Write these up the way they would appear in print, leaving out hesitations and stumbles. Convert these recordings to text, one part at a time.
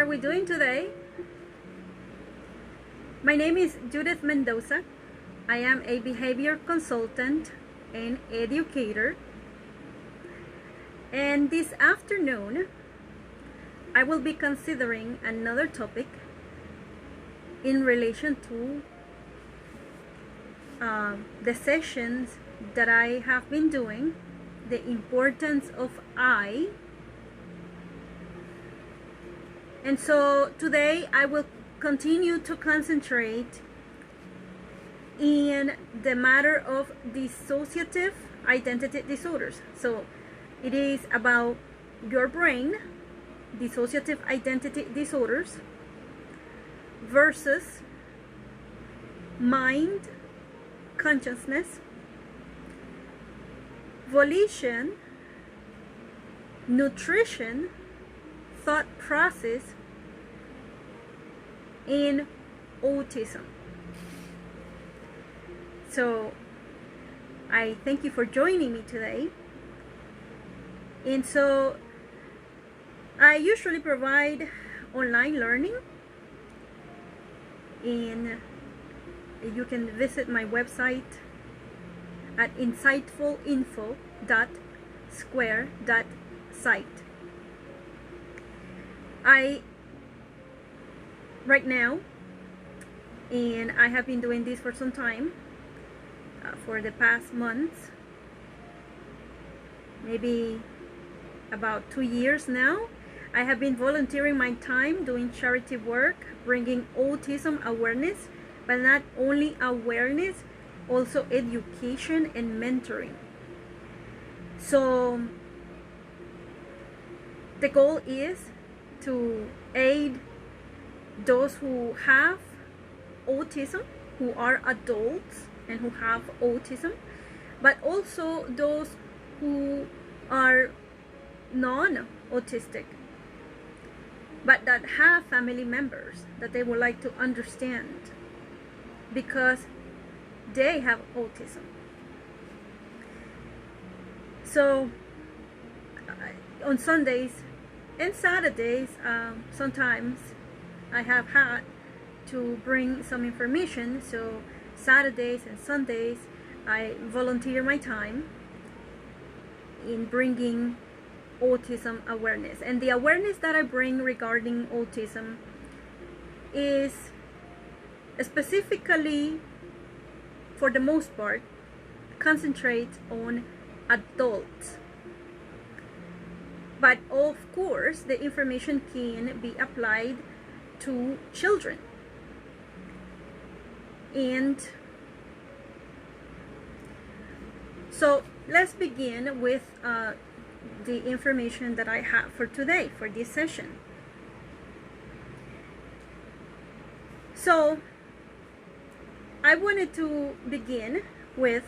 we doing today? My name is Judith Mendoza. I am a behavior consultant and educator. And this afternoon, I will be considering another topic in relation to the sessions that I have been doing, the importance of I. And so today I will continue to concentrate in the matter of dissociative identity disorders. So it is about your brain, dissociative identity disorders, versus mind, consciousness, volition, nutrition, thought process, and autism. So I thank you for joining me today. And so I usually provide online learning, and you can visit my website at insightfulinfo.square.site. Right now, and I have been doing this for some time, for the past months, maybe about 2 years now, I have been volunteering my time doing charity work, bringing autism awareness, but not only awareness, also education and mentoring. So the goal is to aid those who have autism, who are adults and who have autism, but also those who are non-autistic, but that have family members that they would like to understand because they have autism. So on Sundays and Saturdays, sometimes I have had to bring some information. So Saturdays and Sundays, I volunteer my time in bringing autism awareness. And the awareness that I bring regarding autism is specifically, for the most part, concentrate on adults. But of course, the information can be applied to children. And so let's begin with the information that I have for today, for this session. So I wanted to begin with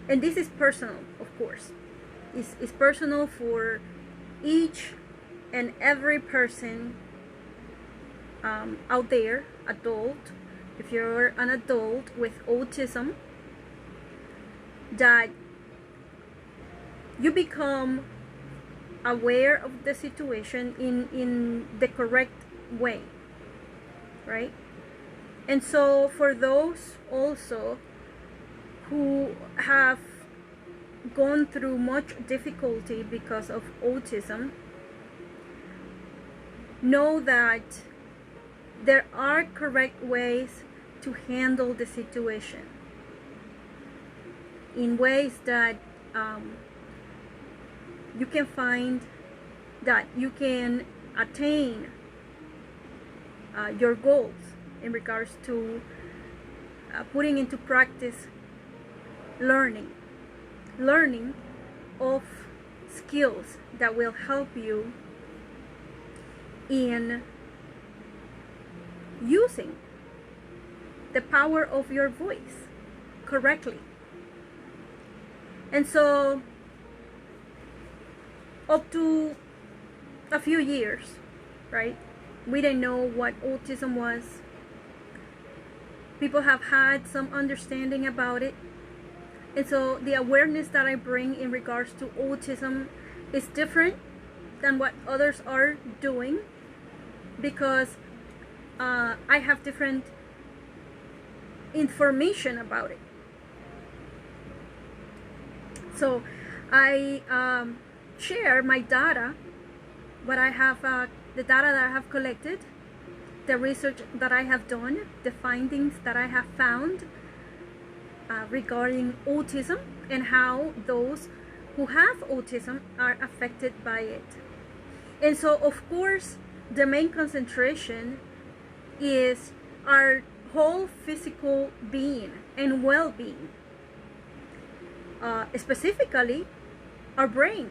and this is personal, of course. It's personal for each and every person out there, adult. If you're an adult with autism, that you become aware of the situation in the correct way, right? And so for those also who have gone through much difficulty because of autism, know that there are correct ways to handle the situation, in ways that you can find that you can attain your goals in regards to putting into practice learning of skills that will help you in using the power of your voice correctly. And so up to a few years, right, we didn't know what autism was. People have had some understanding about it. And so the awareness that I bring in regards to autism is different than what others are doing, because I have different information about it. So I share my data, what I have, the data that I have collected, the research that I have done, the findings that I have found regarding autism, and how those who have autism are affected by it. And so, of course, the main concentration is our whole physical being and well-being, specifically our brain,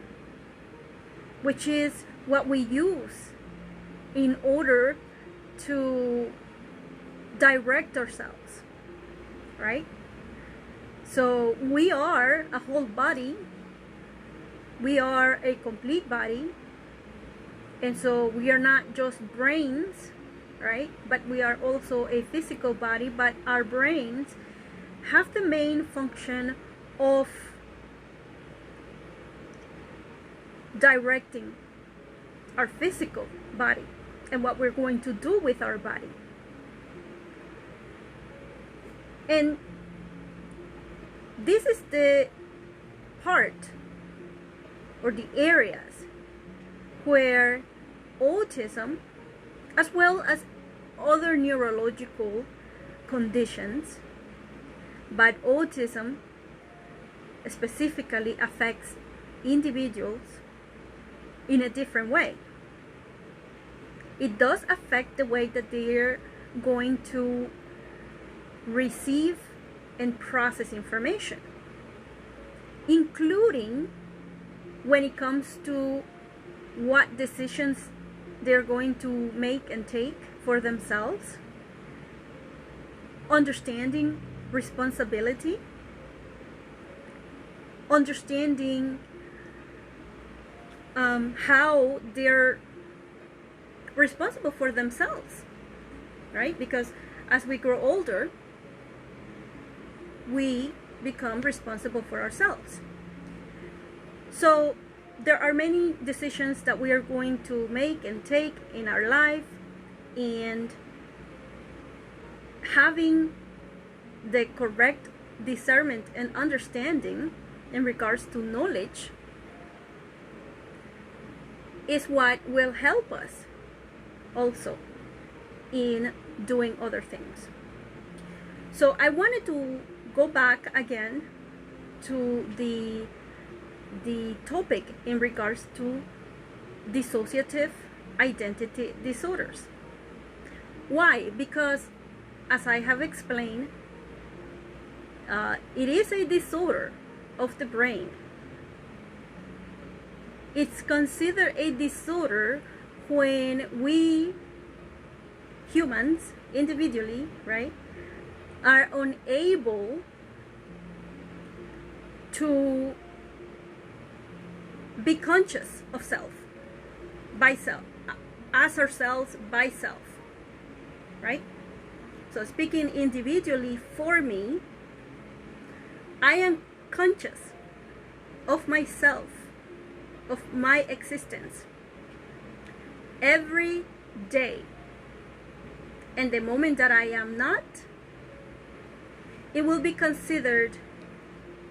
which is what we use in order to direct ourselves, right? So we are a whole body, we are a complete body, and so we are not just brains, right? But we are also a physical body, but our brains have the main function of directing our physical body and what we're going to do with our body. And this is the part, or the areas, where autism, as well as other neurological conditions, but autism specifically affects individuals in a different way. It does affect the way that they're going to receive and process information, including when it comes to what decisions they're going to make and take for themselves, understanding responsibility, understanding how they're responsible for themselves, right? Because as we grow older, we become responsible for ourselves. So there are many decisions that we are going to make and take in our life, and having the correct discernment and understanding in regards to knowledge is what will help us also in doing other things. So I wanted to go back again to the topic in regards to dissociative identity disorders. Why? Because, as I have explained, it is a disorder of the brain. It's considered a disorder when we humans individually, right, are unable to be conscious of self, by self, as ourselves by self, right? So speaking individually, for me, I am conscious of myself, of my existence every day. And the moment that I am not, it will be considered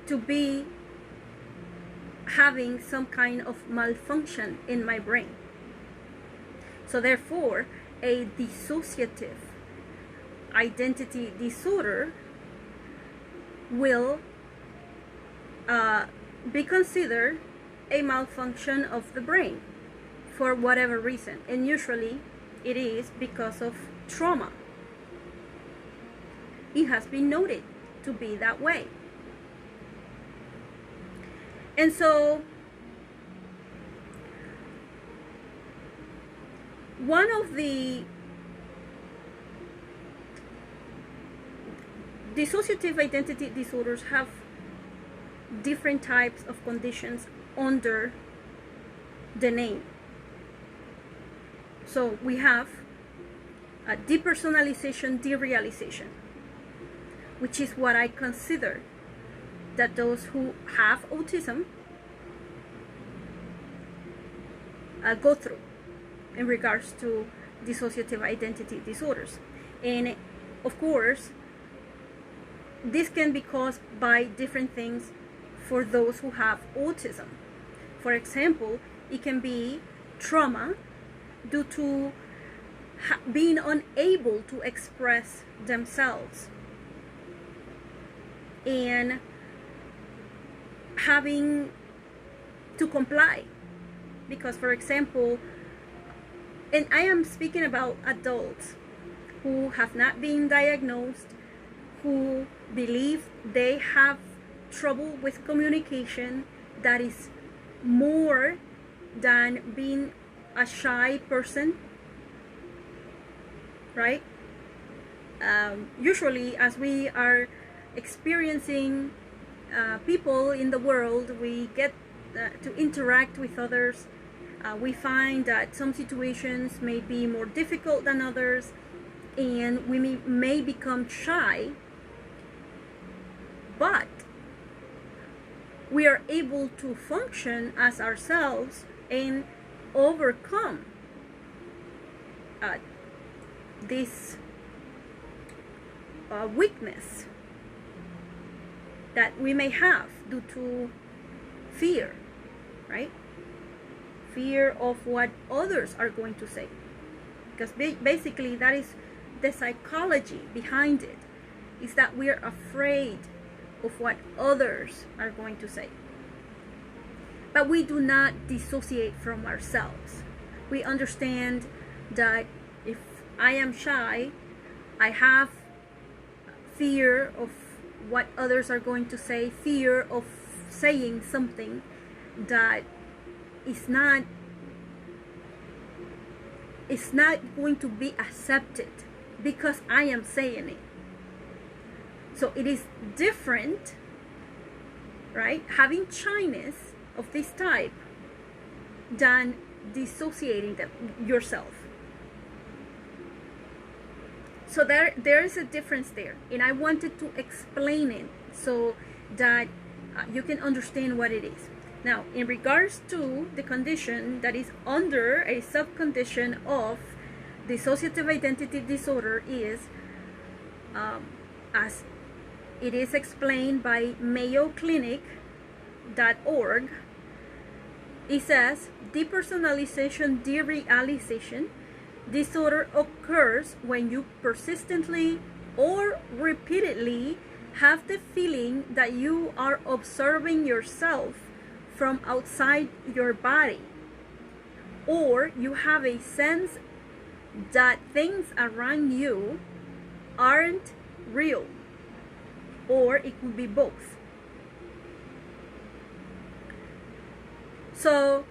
to be having some kind of malfunction in my brain. So therefore, a dissociative identity disorder will be considered a malfunction of the brain for whatever reason, and usually it is because of trauma. It has been noted to be that way. And so one of the dissociative identity disorders have different types of conditions under the name. So we have a depersonalization, derealization, which is what I consider that those who have autism go through in regards to dissociative identity disorders. And of course, this can be caused by different things for those who have autism. For example, it can be trauma due to being unable to express themselves and having to comply. Because, for example, and I am speaking about adults who have not been diagnosed, who believe they have trouble with communication that is more than being a shy person, right? Usually, as we are experiencing people in the world, we get to interact with others. We find that some situations may be more difficult than others, and we may become shy, but we are able to function as ourselves and overcome this weakness that we may have due to fear, right? Fear of what others are going to say. Because basically that is the psychology behind it, is that we are afraid of what others are going to say. But we do not dissociate from ourselves. We understand that if I am shy, I have fear of what others are going to say, fear of saying something that is not going to be accepted because I am saying it. So it is different, right? Having shyness of this type than dissociating yourself. So there is a difference there, and I wanted to explain it so that you can understand what it is. Now, in regards to the condition that is under a subcondition of dissociative identity disorder is, as it is explained by mayoclinic.org, it says, depersonalization derealization disorder occurs when you persistently or repeatedly have the feeling that you are observing yourself from outside your body, or you have a sense that things around you aren't real, or it could be both. So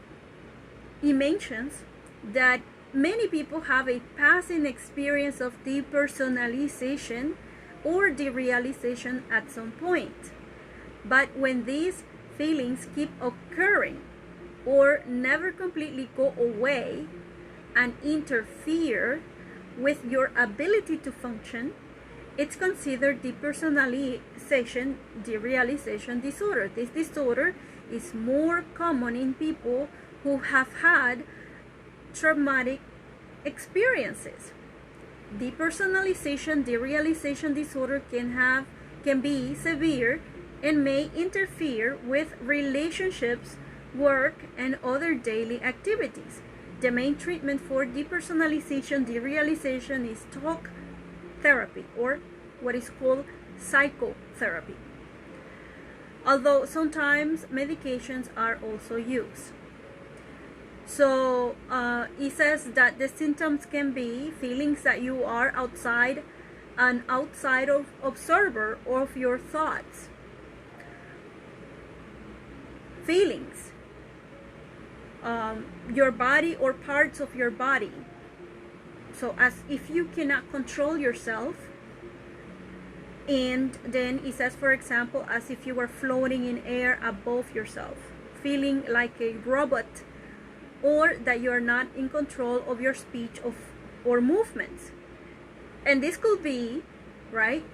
he mentions that many people have a passing experience of depersonalization or derealization at some point. But when these feelings keep occurring or never completely go away and interfere with your ability to function, it's considered depersonalization derealization disorder. This disorder is more common in people who have had traumatic experiences. Depersonalization derealization disorder can be severe and may interfere with relationships, work, and other daily activities. The main treatment for depersonalization derealization is talk therapy, or what is called psychotherapy, although sometimes medications are also used. So it says that the symptoms can be feelings that you are an outside observer of your thoughts, feelings, your body or parts of your body. So as if you cannot control yourself. And then it says, for example, as if you were floating in air above yourself, feeling like a robot, or that you're not in control of your speech or movements. And this could be, right,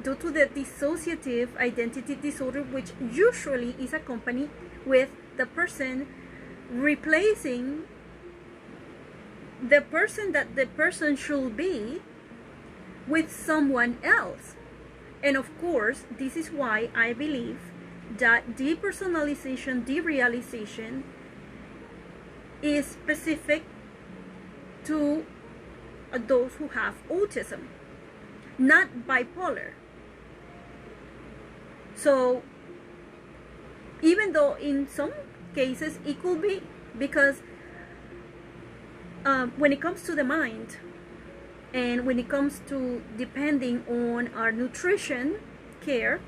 due to the dissociative identity disorder, which usually is accompanied with the person replacing the person that the person should be with someone else. And of course, this is why I believe that depersonalization, derealization is specific to those who have autism, not bipolar. So even though in some cases it could be, because when it comes to the mind, and when it comes to depending on our nutrition care,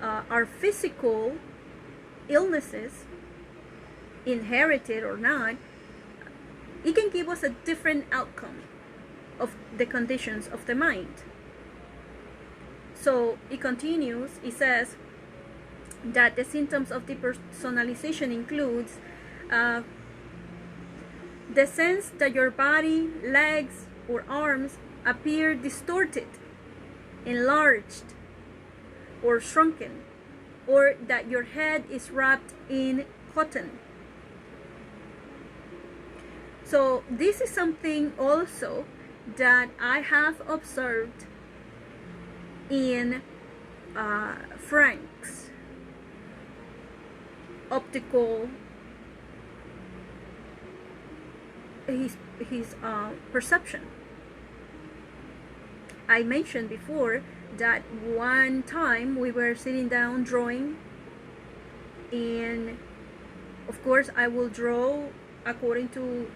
our physical illnesses, inherited or not, it can give us a different outcome of the conditions of the mind. So it continues, it says that the symptoms of depersonalization includes the sense that your body, legs, or arms appear distorted, enlarged, or shrunken, or that your head is wrapped in cotton. So this is something also that I have observed in Frank's optical, his perception. I mentioned before that one time we were sitting down drawing, and of course I will draw according to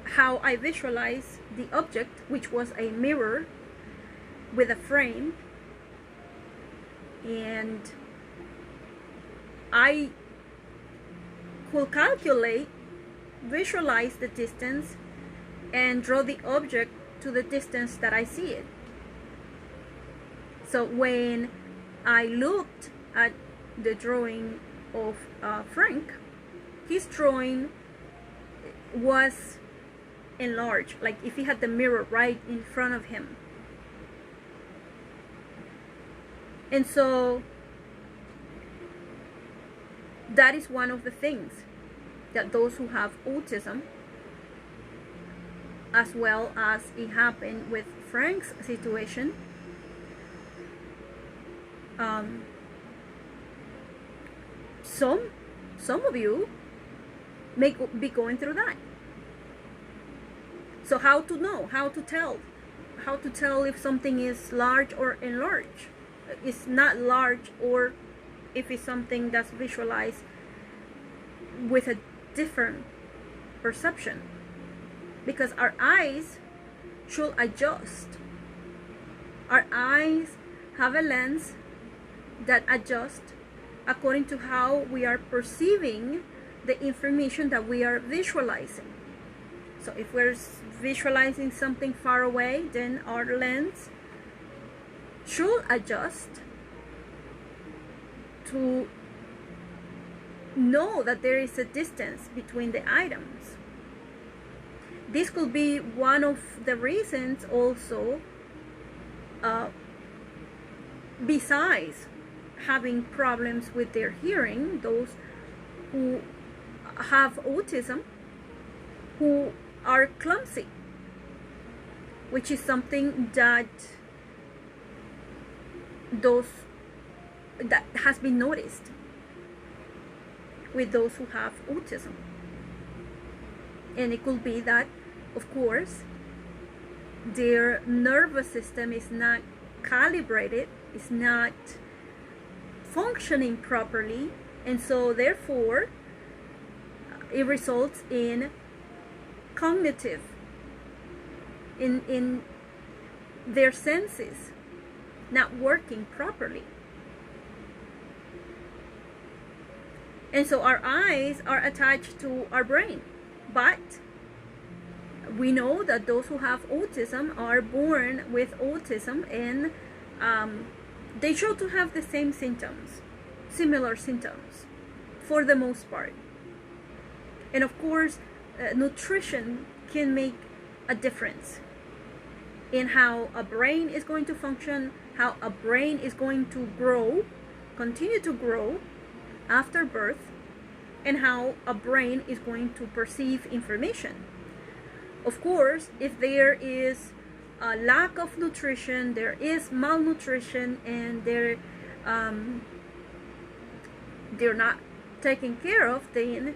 how I visualize the object, which was a mirror with a frame, and I could calculate, visualize the distance, and draw the object to the distance that I see it. So when I looked at the drawing of Frank, his drawing was enlarged, like if he had the mirror right in front of him. And so that is one of the things that those who have autism, as well as it happened with Frank's situation, some of you may be going through that. So how to know, how to tell if something is large or enlarged, it's not large, or if it's something that's visualized with a different perception, because our eyes should adjust. Our eyes have a lens that adjusts according to how we are perceiving the information that we are visualizing. So if we're visualizing something far away, then our lens should adjust to know that there is a distance between the items. This could be one of the reasons also, besides having problems with their hearing, those who have autism, who are clumsy, which is something that has been noticed with those who have autism. And it could be that, of course, their nervous system is not calibrated, is not functioning properly, and so therefore it results in cognitive, in their senses not working properly. And so our eyes are attached to our brain, but we know that those who have autism are born with autism, and they show to have the same symptoms, similar symptoms for the most part. And of course, nutrition can make a difference in how a brain is going to function, how a brain is going to grow, continue to grow after birth, and how a brain is going to perceive information. Of course, if there is a lack of nutrition, there is malnutrition, and they're not taken care of, then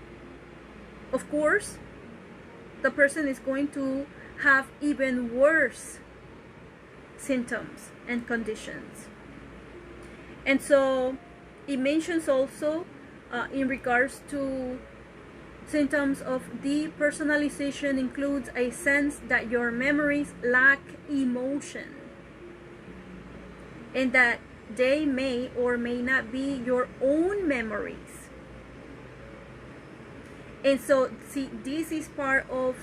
of course the person is going to have even worse symptoms and conditions. And so it mentions also in regards to symptoms of depersonalization includes a sense that your memories lack emotion and that they may or may not be your own memories. And so, see, this is part of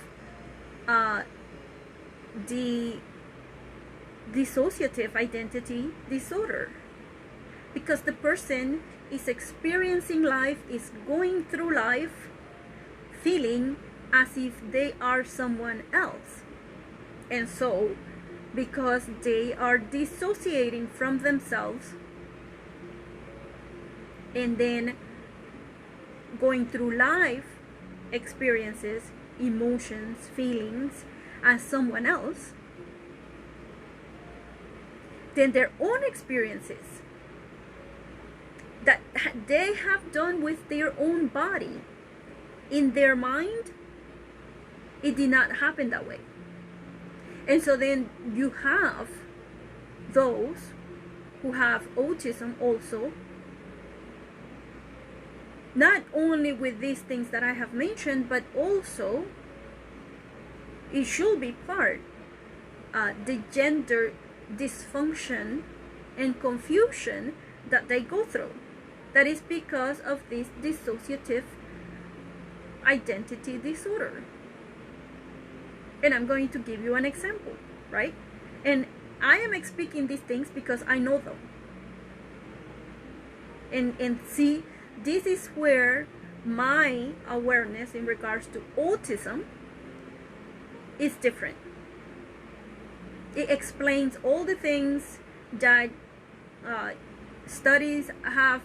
the dissociative identity disorder, because the person is experiencing life, is going through life feeling as if they are someone else. And so, because they are dissociating from themselves and then going through life experiences, emotions, feelings as someone else, then their own experiences that they have done with their own body, in their mind, it did not happen that way. And so then you have those who have autism also, not only with these things that I have mentioned, but also it should be part the gender dysfunction and confusion that they go through. That is because of this dissociative identity disorder. And I'm going to give you an example, right? And I am speaking these things because I know them. And see, this is where my awareness in regards to autism is different. It explains all the things that studies have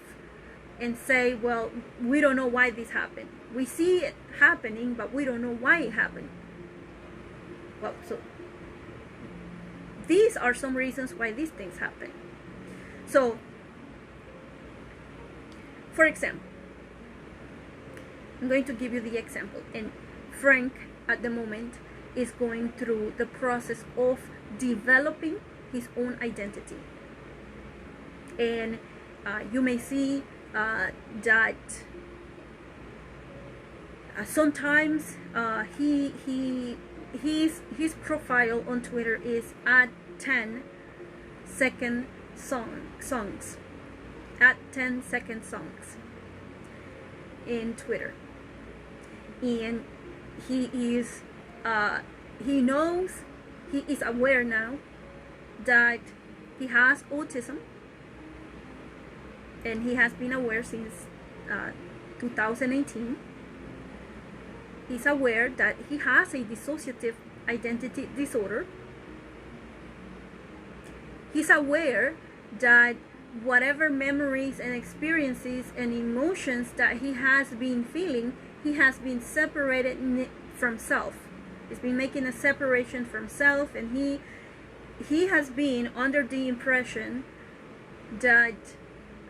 and say, well, we don't know why this happened. We see it happening, but we don't know why it happened. Well, so these are some reasons why these things happen. So, for example, I'm going to give you the example. And Frank, at the moment, is going through the process of developing his own identity. And you may see that sometimes his profile on Twitter is at 10-second songs. At 10-second songs in Twitter. And he is he knows, he is aware now that he has autism, and he has been aware since 2018. He's aware that he has a dissociative identity disorder. He's aware that whatever memories and experiences and emotions that he has been feeling, he has been separated from self. He's been making a separation from self, and he has been under the impression that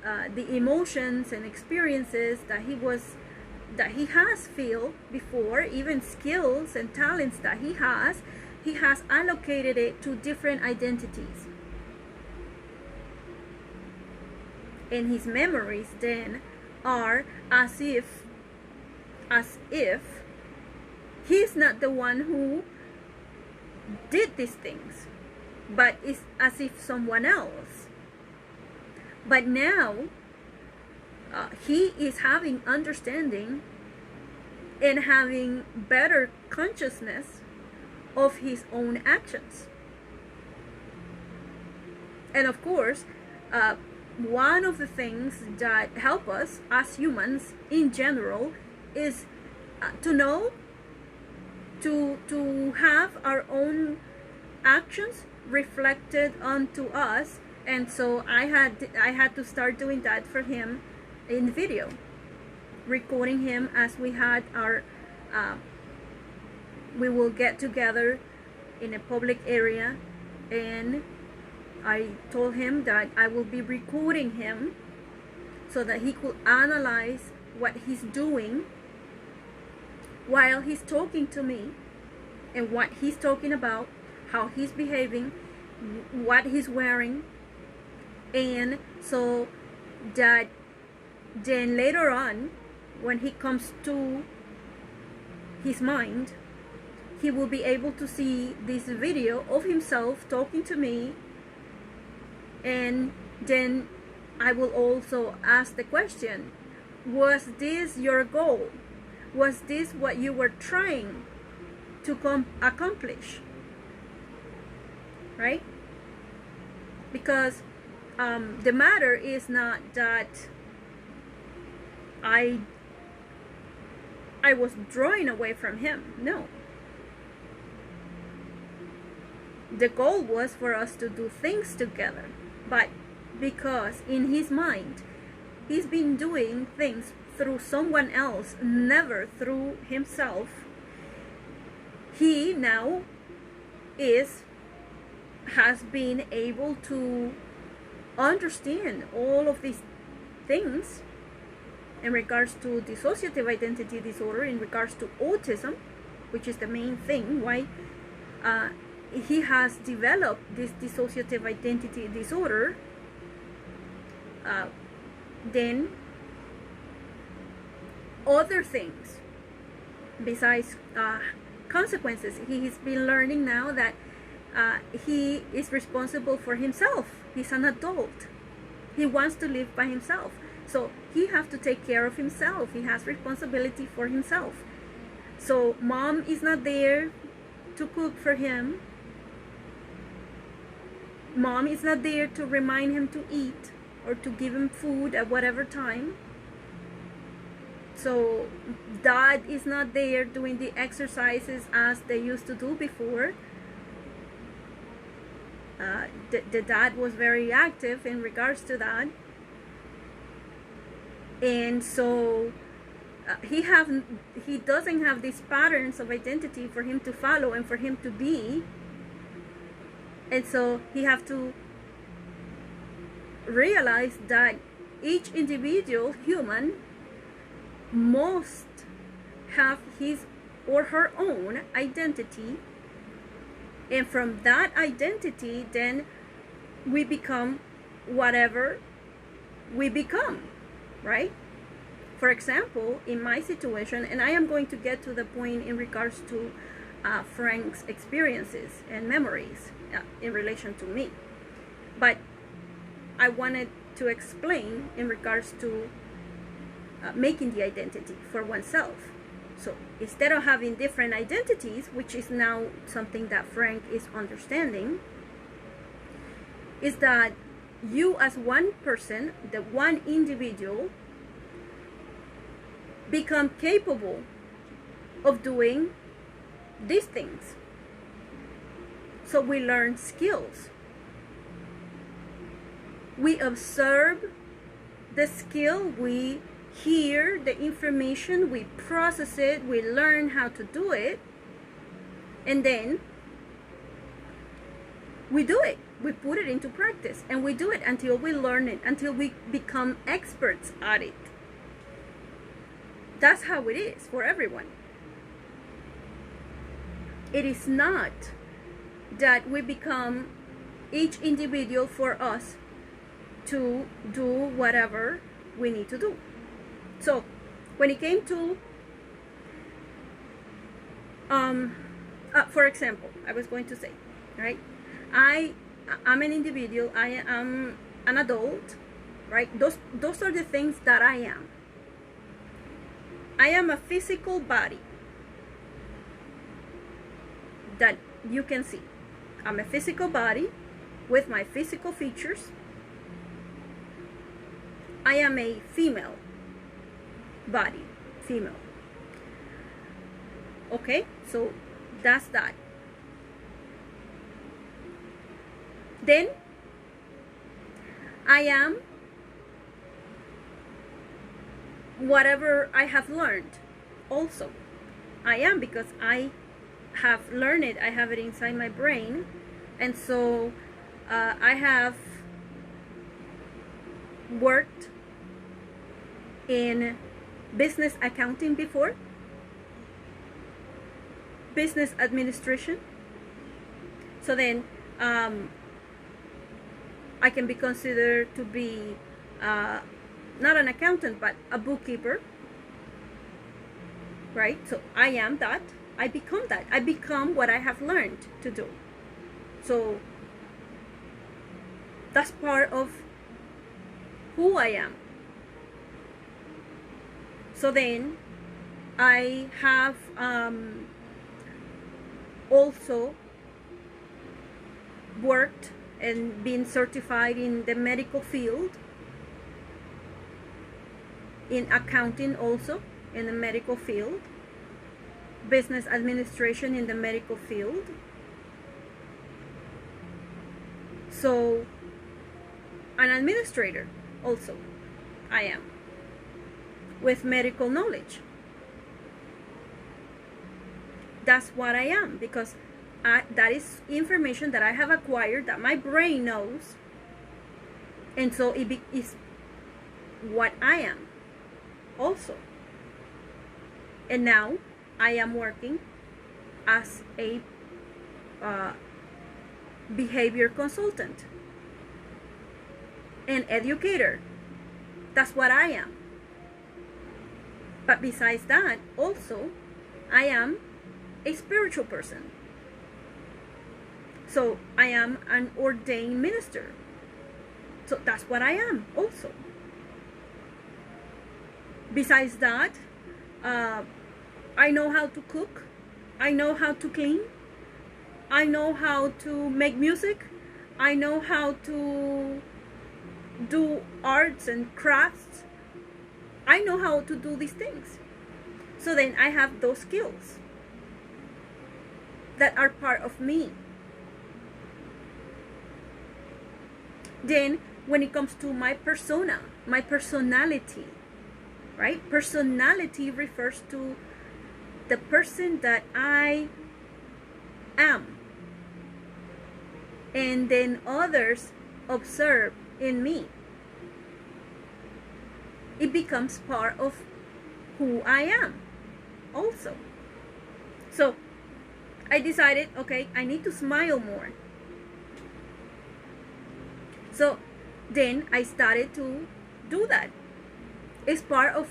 the emotions and experiences that he has feel before, even skills and talents that he has allocated it to different identities. And his memories then are as if he's not the one who did these things, but it's as if someone else. But now he is having understanding and having better consciousness of his own actions. And of course, one of the things that help us as humans in general is to know, to have our own actions reflected onto us. And so I had to start doing that for him in video, recording him as we had our we will get together in a public area, and I told him that I will be recording him so that he could analyze what he's doing while he's talking to me, and what he's talking about, how he's behaving, what he's wearing, and so that then later on, when he comes to his mind, he will be able to see this video of himself talking to me, and then I will also ask the question, was this your goal? Was this what you were trying to accomplish? Right? Because the matter is not that I was drawing away from him. No. The goal was for us to do things together. But because in his mind, he's been doing things through someone else, never through himself, he now has been able to understand all of these things in regards to dissociative identity disorder, in regards to autism, which is the main thing why he has developed this dissociative identity disorder. Then other things besides consequences, he's been learning now that he is responsible for himself. He's an adult. He wants to live by himself. So he has to take care of himself. He has responsibility for himself. So mom is not there to cook for him. Mom is not there to remind him to eat or to give him food at whatever time. So dad is not there doing the exercises as they used to do before. The dad was very active in regards to that. And so he doesn't have these patterns of identity for him to follow and for him to be. And so he have to realize that each individual human must have his or her own identity, and from that identity then we become whatever we become, right? For example, in my situation, and I am going to get to the point in regards to Frank's experiences and memories in relation to me, but I wanted to explain in regards to making the identity for oneself. So instead of having different identities, which is now something that Frank is understanding, is that you as one person, the one individual, become capable of doing these things. So we learn skills. We observe the skill, we hear the information, we process it, we learn how to do it, and then we do it. We put it into practice, and we do it until we learn it, until we become experts at it. That's how it is for everyone. It is not that we become each individual for us to do whatever we need to do. So when it came to for example, I was going to say, right, I'm an individual, I am an adult, right? Those are the things that I am. I am a physical body that you can see. I'm a physical body with my physical features. I am a female body, female. Okay, so that's that. Then I am whatever I have learned. Also, I am, because I have learned it. I have it inside my brain. And so I have worked in business accounting before, business administration. So then I can be considered to be not an accountant, but a bookkeeper, right? So I am that. I become that. I become what I have learned to do. So that's part of who I am. So then I have also worked and been certified in the medical field, in accounting also in the medical field, business administration in the medical field. So an administrator also I am, with medical knowledge. That's what I am, because that is information that I have acquired, that my brain knows, and so it is what I am also. And now I am working as a behavior consultant, an educator. That's what I am. But besides that, also, I am a spiritual person. So I am an ordained minister. So that's what I am also. Besides that, I know how to cook. I know how to clean. I know how to make music. I know how to do arts and crafts. I know how to do these things. So then I have those skills that are part of me. Then when it comes to my persona, my personality, right? Personality refers to the person that I am, and then others observe in me. It becomes part of who I am also. So I decided, okay, I need to smile more. So then I started to do that. It's part of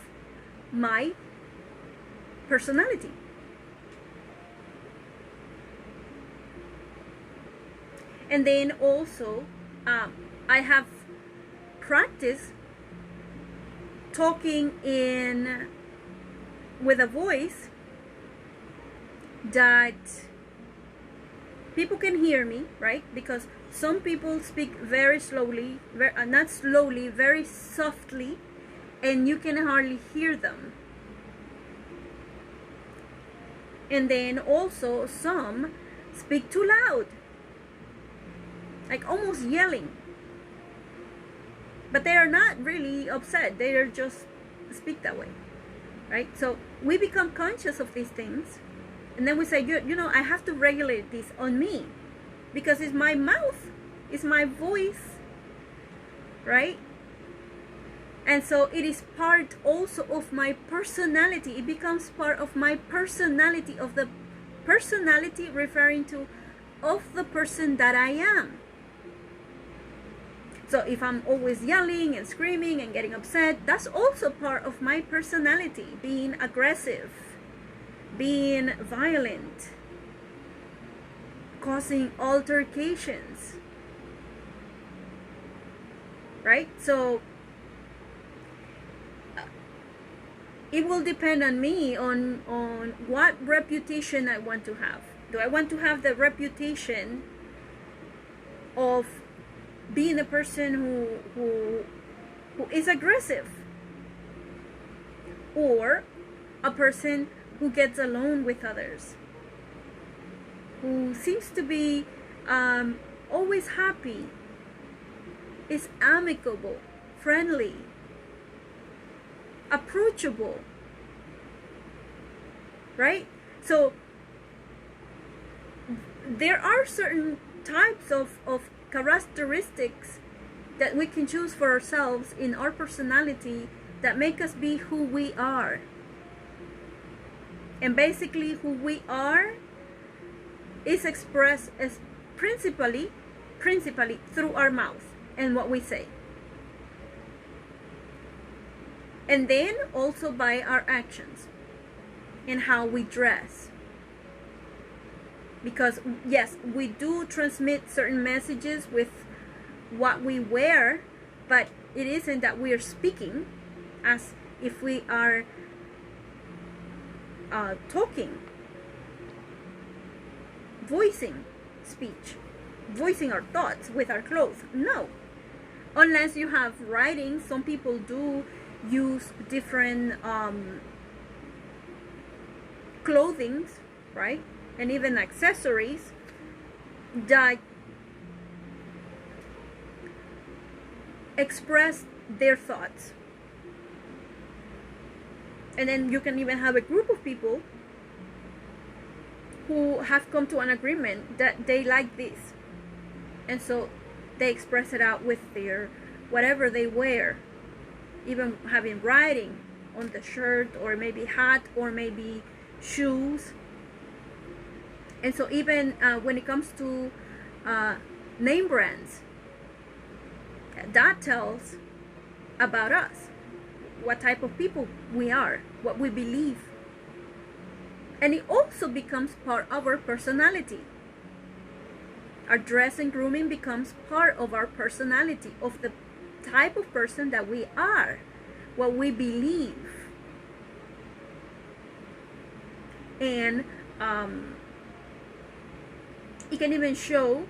my personality. And then also I have practiced talking with a voice that people can hear me, right? Because some people speak very slowly, not slowly, very softly, and you can hardly hear them. And then also some speak too loud, like almost yelling. But they are not really upset, they are just speak that way, right? So we become conscious of these things, and then we say, you know, I have to regulate this on me, because it's my mouth, it's my voice, right? And so it is part also of my personality. It becomes part of my personality, of the personality referring to of the person that I am. So if I'm always yelling and screaming and getting upset, that's also part of my personality, being aggressive, being violent, causing altercations, right? So it will depend on me, on what reputation I want to have. Do I want to have the reputation of being a person who is aggressive, or a person who gets along with others, who seems to be always happy, is amicable, friendly, approachable, right? So there are certain types of characteristics that we can choose for ourselves in our personality that make us be who we are. And basically who we are is expressed as principally through our mouth and what we say. And then also by our actions and how we dress. Because yes, we do transmit certain messages with what we wear, but it isn't that we are speaking as if we are talking, voicing speech, voicing our thoughts with our clothes. No. Unless you have writing, some people do use different clothings, right? And even accessories that express their thoughts. And then you can even have a group of people who have come to an agreement that they like this, and so they express it out with their whatever they wear, even having writing on the shirt, or maybe hat, or maybe shoes. And so even when it comes to name brands, that tells about us, what type of people we are, what we believe. And it also becomes part of our personality. Our dress and grooming becomes part of our personality, of the type of person that we are, what we believe. And it can even show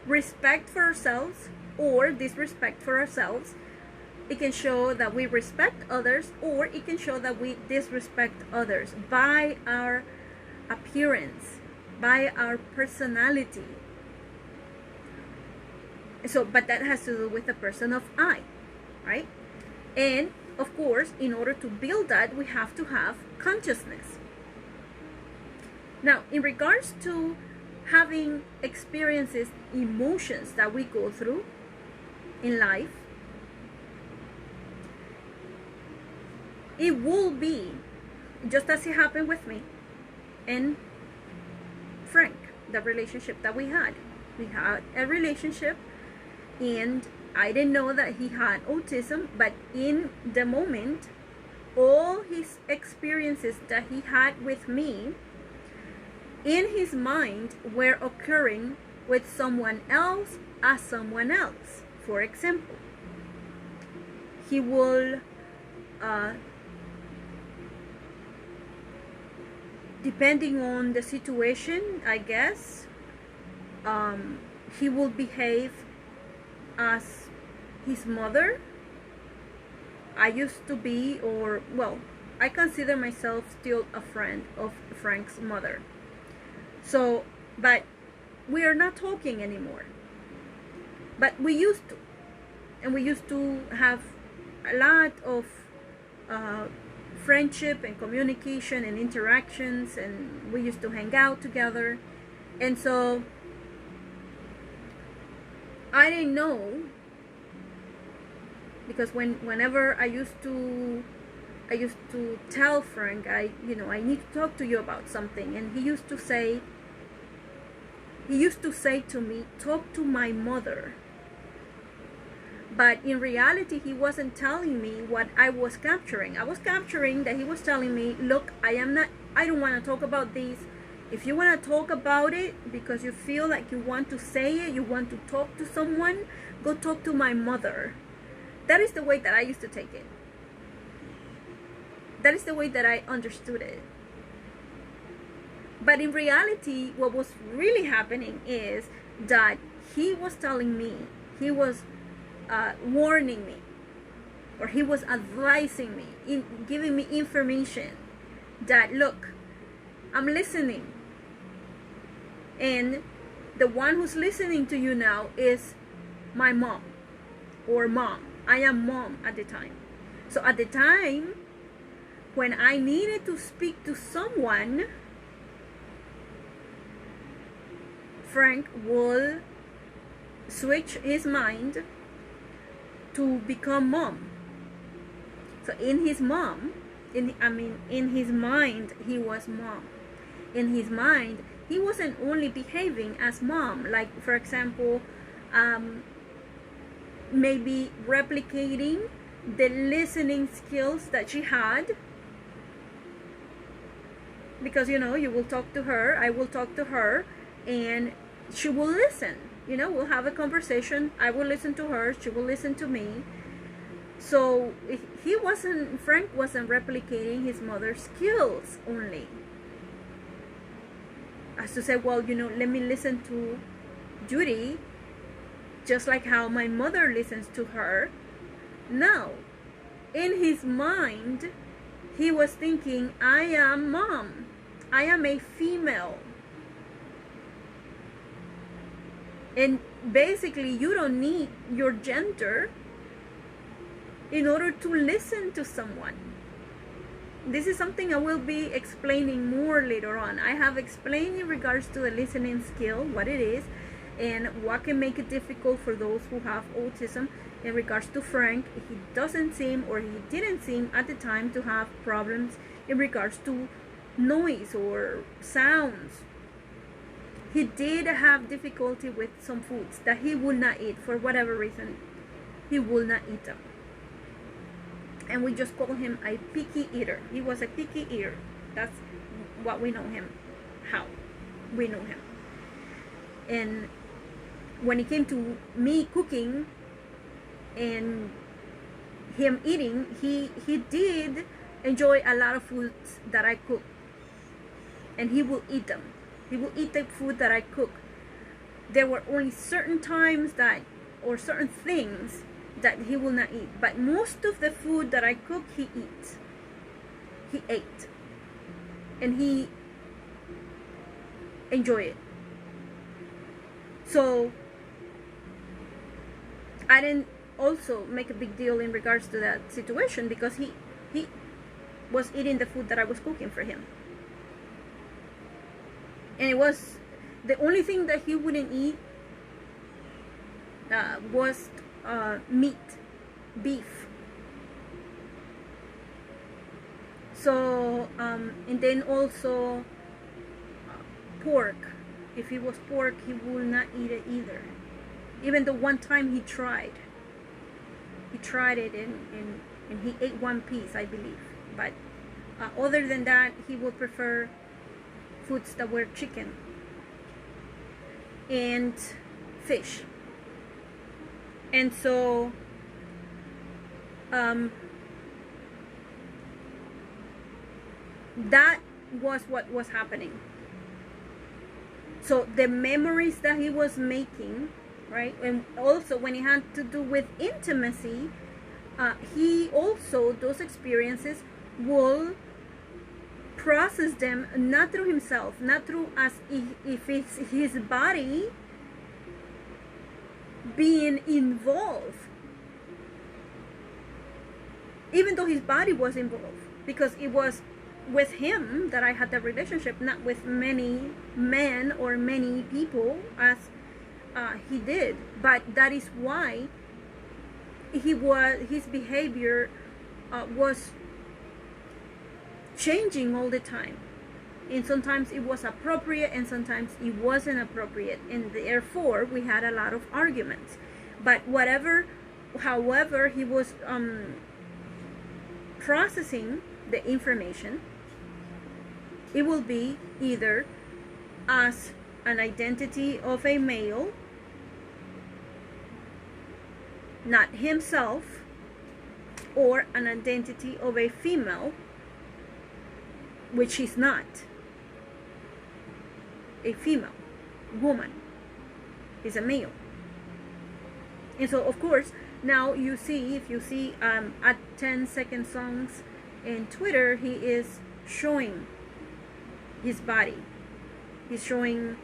respect for ourselves or disrespect for ourselves. It can show that we respect others, or it can show that we disrespect others by our appearance, by our personality. So, but that has to do with the person of I, right? And of course, in order to build that, we have to have consciousness. Now, in regards to having experiences, emotions that we go through in life, it will be just as it happened with me and Frank, the relationship that we had. We had a relationship, and I didn't know that he had autism, but in the moment, all his experiences that he had with me in his mind were occurring with someone else as someone else. For example, he will depending on the situation, I guess, he will behave as his mother. I used to be, or well, I consider myself still a friend of Frank's mother. So, but we are not talking anymore. But we used to. And we used to have a lot of friendship and communication and interactions, and we used to hang out together. And so I didn't know, because whenever I used to tell Frank, I need to talk to you about something, and he used to say to me, talk to my mother. But in reality, he wasn't telling me what I was capturing. I was capturing that he was telling me, look, I don't want to talk about this. If you want to talk about it because you feel like you want to say it, you want to talk to someone, go talk to my mother. That is the way that I used to take it. That is the way that I understood it. But in reality, what was really happening is that he was telling me, he was warning me, or he was advising me, giving me information that, look, I'm listening, and the one who's listening to you now is my mom, or mom. I am mom at the time. So at the time when I needed to speak to someone, Frank will switch his mind to become mom. So in his mind, he was mom. In his mind, he wasn't only behaving as mom, like for example, maybe replicating the listening skills that she had, because you will talk to her, I will talk to her, and she will listen. We'll have a conversation, I will listen to her, she will listen to me. So Frank wasn't replicating his mother's skills only, as to say, well, let me listen to Judy just like how my mother listens to her. No, in his mind, he was thinking, I am mom, I am a female. And basically, you don't need your gender in order to listen to someone. This is something I will be explaining more later on. I have explained in regards to the listening skill, what it is, and what can make it difficult for those who have autism. In regards to Frank, he doesn't seem, or he didn't seem at the time, to have problems in regards to noise or sounds. He did have difficulty with some foods that he would not eat for whatever reason. He would not eat them. And we just call him a picky eater. He was a picky eater. That's what we know him, how we know him. And when it came to me cooking and him eating, he did enjoy a lot of foods that I cook. And he will eat them. He will eat the food that I cook. There were only certain times or certain things that he will not eat. But most of the food that I cook, he eats. He ate. And he enjoyed it. So I didn't also make a big deal in regards to that situation, because he was eating the food that I was cooking for him. And it was the only thing that he wouldn't eat was meat, beef. So and then also pork. If it was pork, he would not eat it either. Even though one time he tried it and he ate one piece, I believe. But other than that, he would prefer foods that were chicken and fish. And so that was what was happening. So the memories that he was making, right, and also when it had to do with intimacy, he also, those experiences, will process them not through himself, not through as if it's his body being involved, even though his body was involved, because it was with him that I had the relationship, not with many men or many people as he did. But that is why his behavior was changing all the time, and sometimes it was appropriate and sometimes it wasn't appropriate, and therefore we had a lot of arguments. But however he was processing the information, it will be either as an identity of a male, not himself, or an identity of a female, which is not a female woman, is a male. And so of course now if you see at 10-second songs in Twitter, he is showing his body, he's showing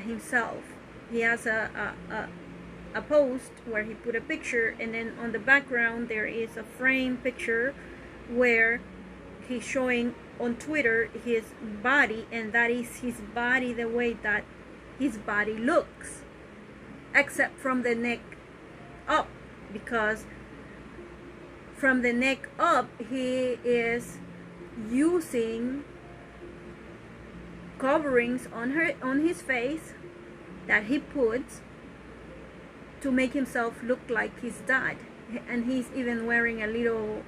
himself. He has a post where he put a picture, and then on the background there is a frame picture where he's showing on Twitter his body, and that is his body the way that his body looks, except from the neck up, because from the neck up he is using coverings on his face that he puts to make himself look like his dad. And he's even wearing a little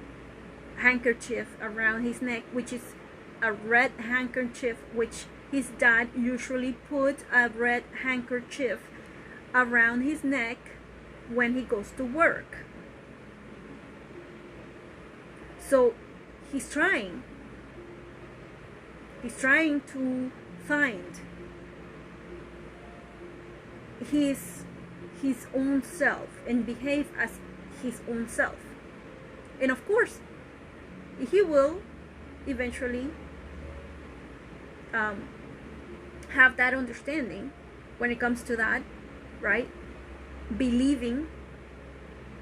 handkerchief around his neck, which is a red handkerchief, which his dad usually puts a red handkerchief around his neck when he goes to work. So he's trying to find his own self and behave as his own self. And of course, he will eventually have that understanding when it comes to that, right? Believing,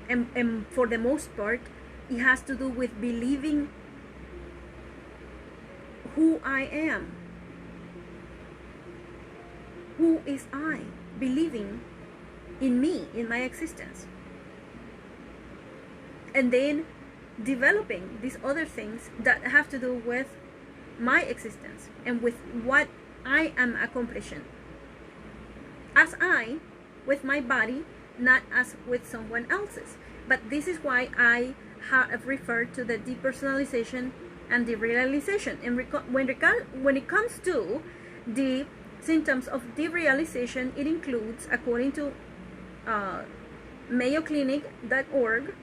and for the most part, it has to do with believing who I am. Who is I? Believing in me, in my existence. And then developing these other things that have to do with my existence and with what I am accomplishing as I, with my body, not as with someone else's. But this is why I have referred to the depersonalization and derealization. And when it comes to the symptoms of derealization, it includes, according to MayoClinic.org,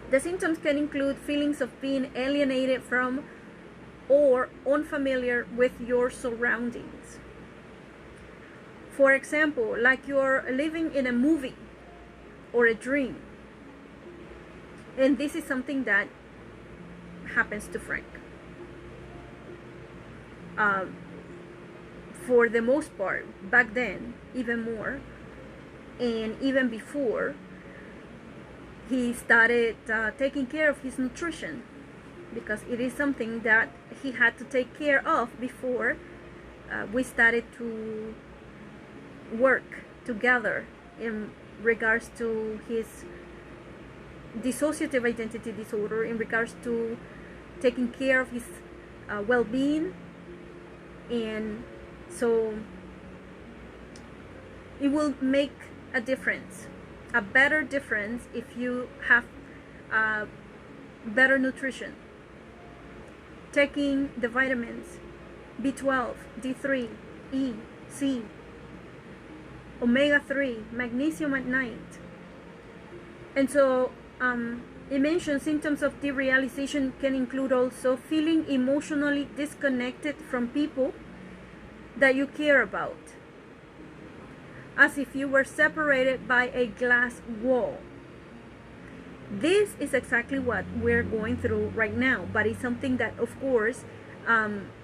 the symptoms can include feelings of being alienated from or unfamiliar with your surroundings. For example, like you're living in a movie or a dream. And this is something that happens to Frank. For the most part, back then, even more, and even before, he started taking care of his nutrition, because it is something that he had to take care of before we started to work together in regards to his dissociative identity disorder, in regards to taking care of his well-being. And so it will make a difference, a better difference, if you have better nutrition, taking the vitamins B12, D3, E, C, omega-3, magnesium at night. And so it mentions symptoms of derealization can include also feeling emotionally disconnected from people that you care about, as if you were separated by a glass wall. This is exactly what we're going through right now, but it's something that, of course,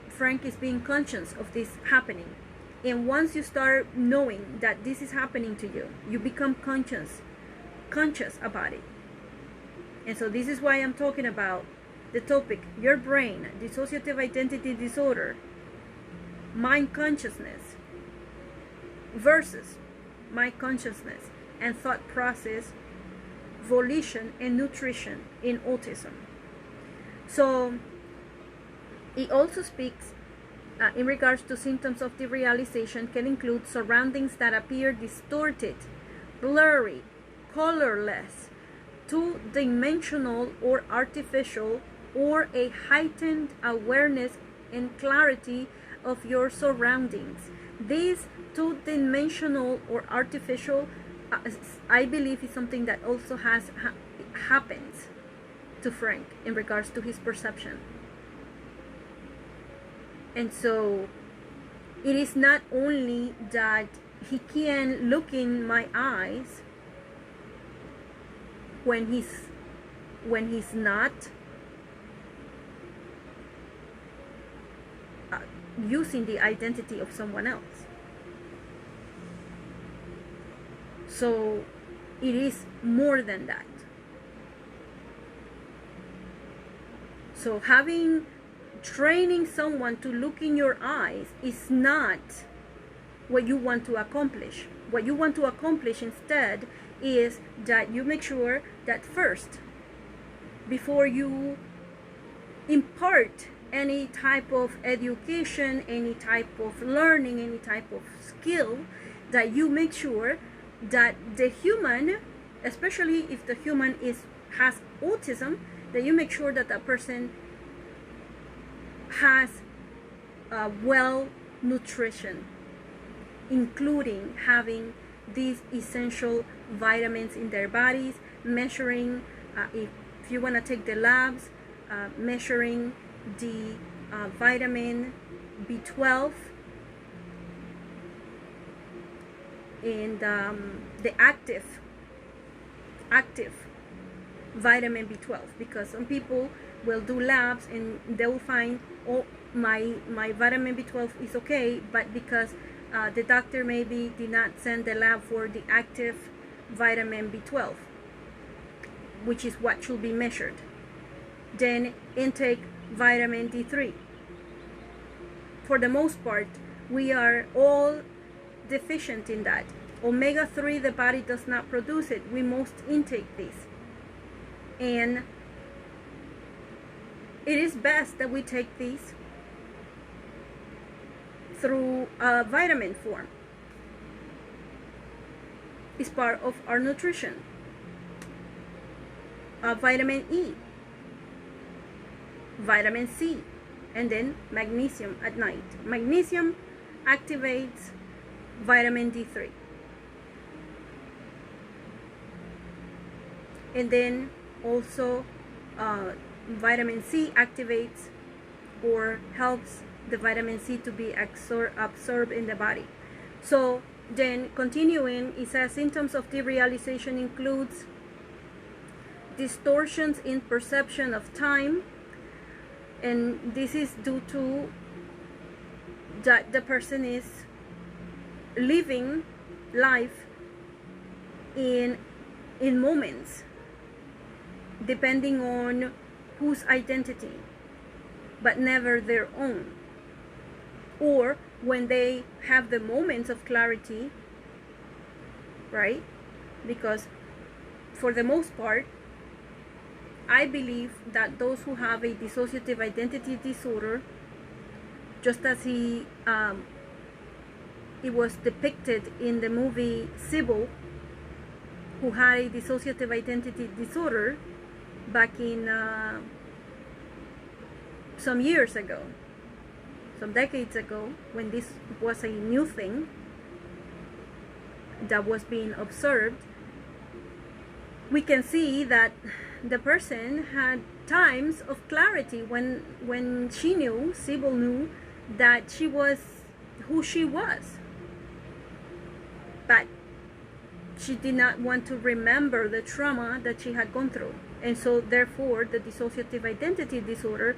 Frank is being conscious of this happening. And once you start knowing that this is happening to you, you become conscious about it. And so this is why I'm talking about the topic, your brain, dissociative identity disorder, mind consciousness versus mind consciousness and thought process, volition and nutrition in autism. So it also speaks in regards to symptoms of derealization can include surroundings that appear distorted, blurry, colorless, two-dimensional or artificial, or a heightened awareness and clarity of your surroundings. This two-dimensional or artificial, I believe, is something that also happens to Frank in regards to his perception. And so it is not only that he can look in my eyes when he's not using the identity of someone else. So it is more than that. So having training someone to look in your eyes is not what you want to accomplish. What you want to accomplish instead is that you make sure that first, before you impart any type of education, any type of learning, any type of skill, that you make sure that the human, especially if the human has autism, that you make sure that that person has well nutrition, including having these essential vitamins in their bodies, measuring, if you want to take the labs, measuring the vitamin B12 and the active vitamin B12, because some people will do labs and they will find, oh, my vitamin B12 is okay, but because the doctor maybe did not send the lab for the active vitamin B12, which is what should be measured. Then intake vitamin D3. For the most part, we are all deficient in that. Omega-3, the body does not produce it. We must intake this. And it is best that we take these through a vitamin form. It's part of our nutrition. Vitamin E, vitamin C, and then magnesium at night. Magnesium activates vitamin D3. And then also vitamin C activates or helps the vitamin C to be absorbed in the body. So then continuing, it says symptoms of derealization includes distortions in perception of time, and this is due to that the person is living life in moments depending on whose identity, but never their own. Or when they have the moments of clarity, right? Because for the most part, I believe that those who have a dissociative identity disorder, just as it was depicted in the movie Sybil, who had a dissociative identity disorder back in some years ago, some decades ago, when this was a new thing that was being observed, we can see that the person had times of clarity when she knew, Sybil knew, that she was who she was. But she did not want to remember the trauma that she had gone through. And so therefore the dissociative identity disorder.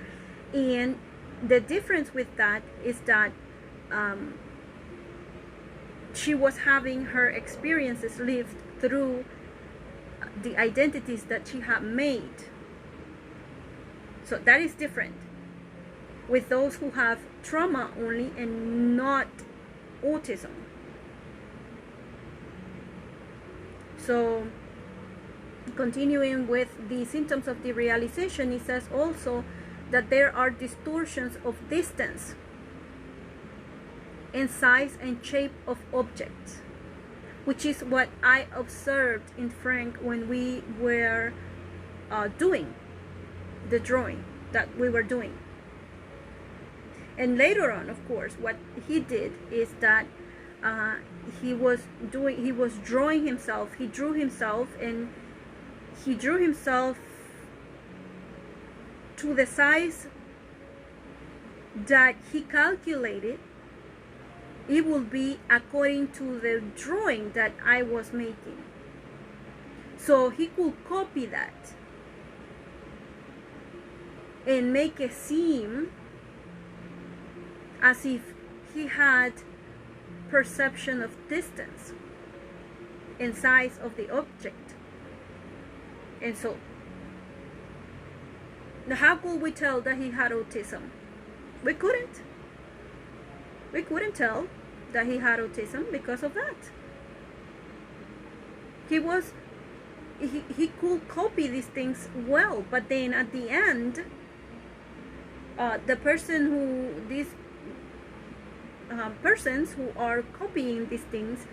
And the difference with that is that she was having her experiences lived through the identities that she had made. So that is different with those who have trauma only and not autism. So continuing with the symptoms of derealization, it says also that there are distortions of distance and size and shape of objects, which is what I observed in Frank when we were doing the drawing that we were doing. And later on, of course, what he did is that he was drawing himself. He drew himself, and he drew himself to the size that he calculated it will be according to the drawing that I was making. So he could copy that and make it seem as if he had perception of distance and size of the object. And so, now how could we tell that he had autism? We couldn't. We couldn't tell that he had autism because of that. He could copy these things well, but then at the end, the person who these persons who are copying these things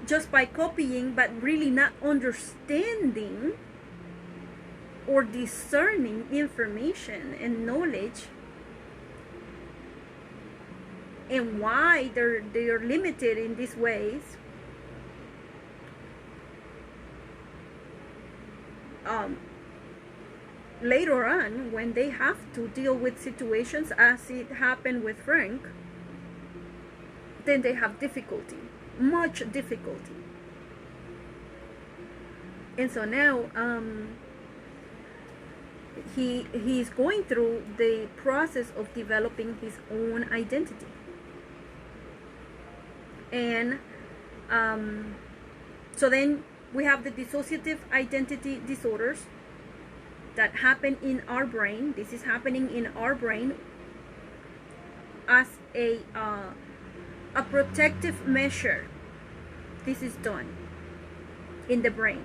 just by copying, but really not understanding or discerning information and knowledge, and why they're limited in these ways, later on, when they have to deal with situations as it happened with Frank, then they have difficulty, much difficulty. And so now he's going through the process of developing his own identity. And so then we have the dissociative identity disorders that happen in our brain. This is happening in our brain as a protective measure. This is done in the brain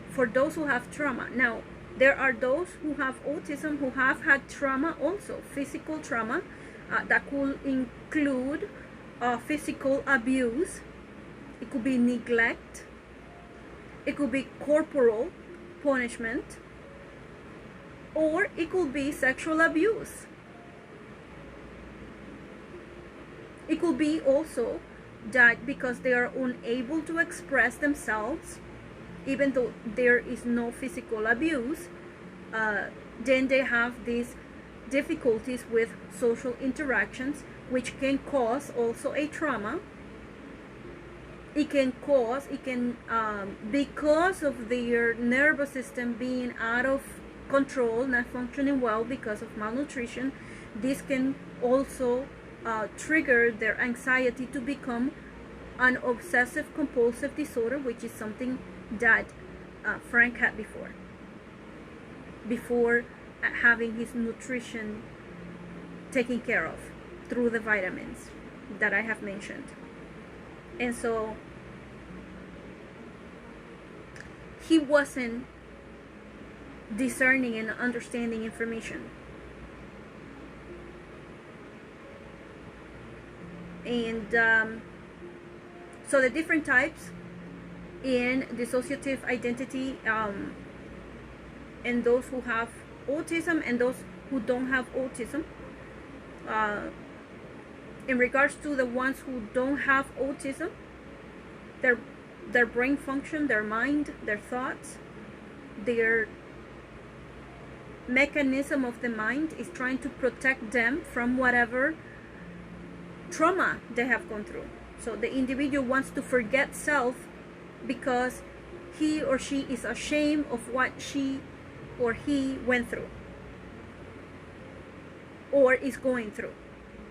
for those who have trauma. Now, there are those who have autism who have had trauma also, physical trauma, that could include physical abuse. It could be neglect. It could be corporal punishment, or it could be sexual abuse. It could be also that because they are unable to express themselves, even though there is no physical abuse, then they have these difficulties with social interactions, which can cause also a trauma. It can cause, because of their nervous system being out of control, not functioning well because of malnutrition, this can also trigger their anxiety to become an obsessive compulsive disorder, which is something that Frank had before having his nutrition taken care of through the vitamins that I have mentioned. And so he wasn't discerning and understanding information. And so the different types in dissociative identity, and those who have autism and those who don't have autism. In regards to the ones who don't have autism, their brain function, their mind, their thoughts, their mechanism of the mind is trying to protect them from whatever trauma they have gone through. So the individual wants to forget self because he or she is ashamed of what she or he went through or is going through.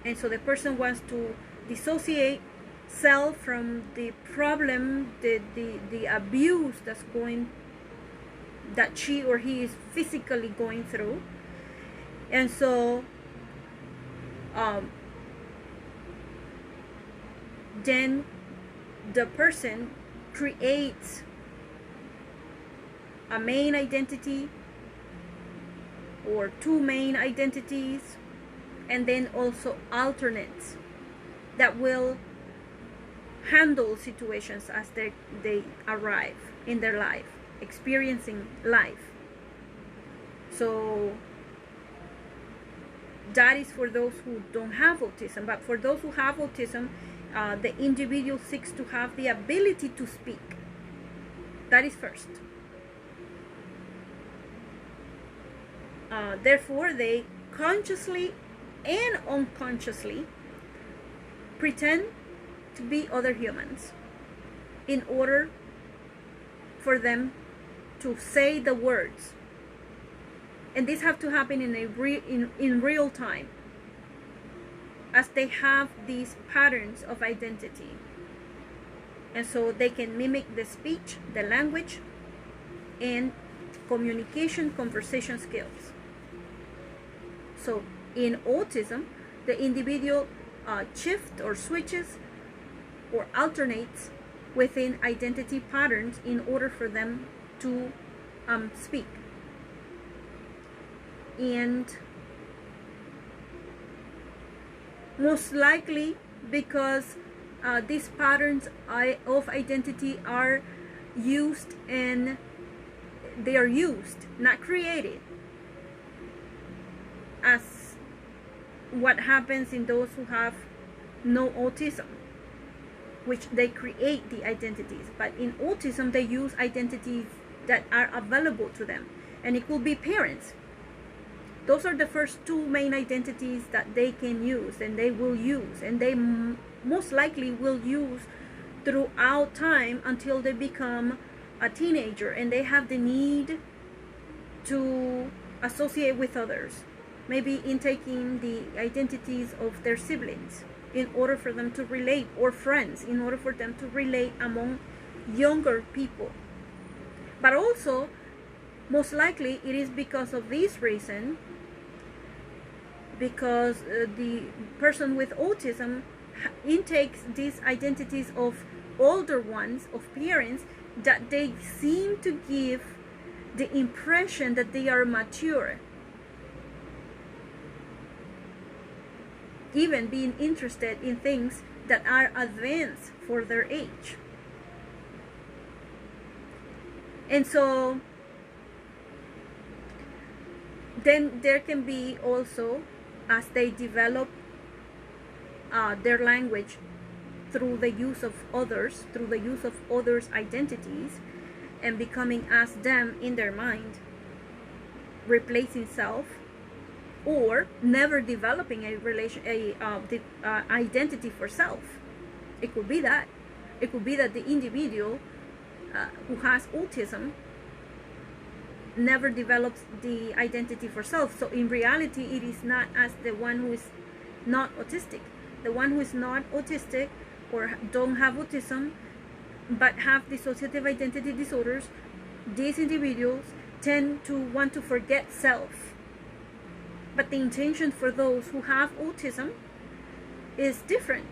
And so the person wants to dissociate self from the problem, the abuse that she or he is physically going through. And so then the person creates a main identity or two main identities, and then also alternates that will handle situations as they arrive in their life, experiencing life. So that is for those who don't have autism. But for those who have autism, the individual seeks to have the ability to speak. That is first. Therefore, they consciously and unconsciously pretend to be other humans in order for them to say the words. And this have to happen in real time, as they have these patterns of identity. And so they can mimic the speech, the language, and communication, conversation skills. So In autism, the individual shifts or switches or alternates within identity patterns in order for them to speak. And most likely because these patterns of identity are used, and they are used, not created, as what happens in those who have no autism, which they create the identities. But in autism, they use identities that are available to them, and it could be parents. Those are the first two main identities that they can use, and they will use, and they most likely will use throughout time until they become a teenager and they have the need to associate with others, maybe in taking the identities of their siblings in order for them to relate, or friends in order for them to relate among younger people. But also, most likely it is because of this reason, because the person with autism intakes these identities of older ones, of parents, that they seem to give the impression that they are mature, even being interested in things that are advanced for their age. And so then there can be also, as they develop their language through the use of others, through the use of others' identities, and becoming as them in their mind, replacing self, or never developing a identity for self. It could be that. It could be that the individual who has autism never develops the identity for self. So in reality, it is not as the one who is not autistic. The one who is not autistic or don't have autism but have dissociative identity disorders, these individuals tend to want to forget self. But the intention for those who have autism is different,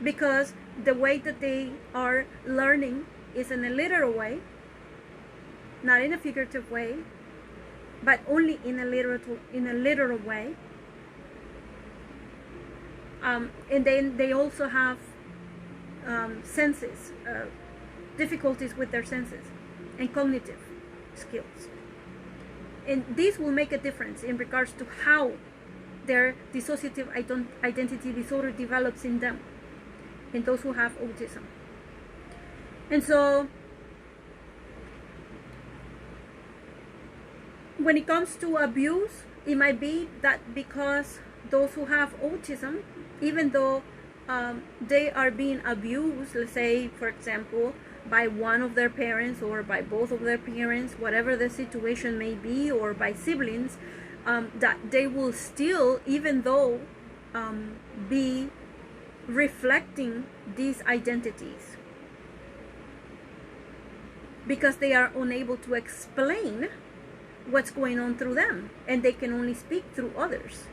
because the way that they are learning is in a literal way, not in a figurative way, but only in a literal way. And then they also have senses, difficulties with their senses and cognitive skills. And this will make a difference in regards to how their dissociative identity disorder develops in them, in those who have autism. And so when it comes to abuse, it might be that because those who have autism, even though they are being abused, let's say, for example, by one of their parents or by both of their parents, whatever the situation may be, or by siblings, that they will still, even though, be reflecting these identities, because they are unable to explain what's going on through them, and they can only speak through others.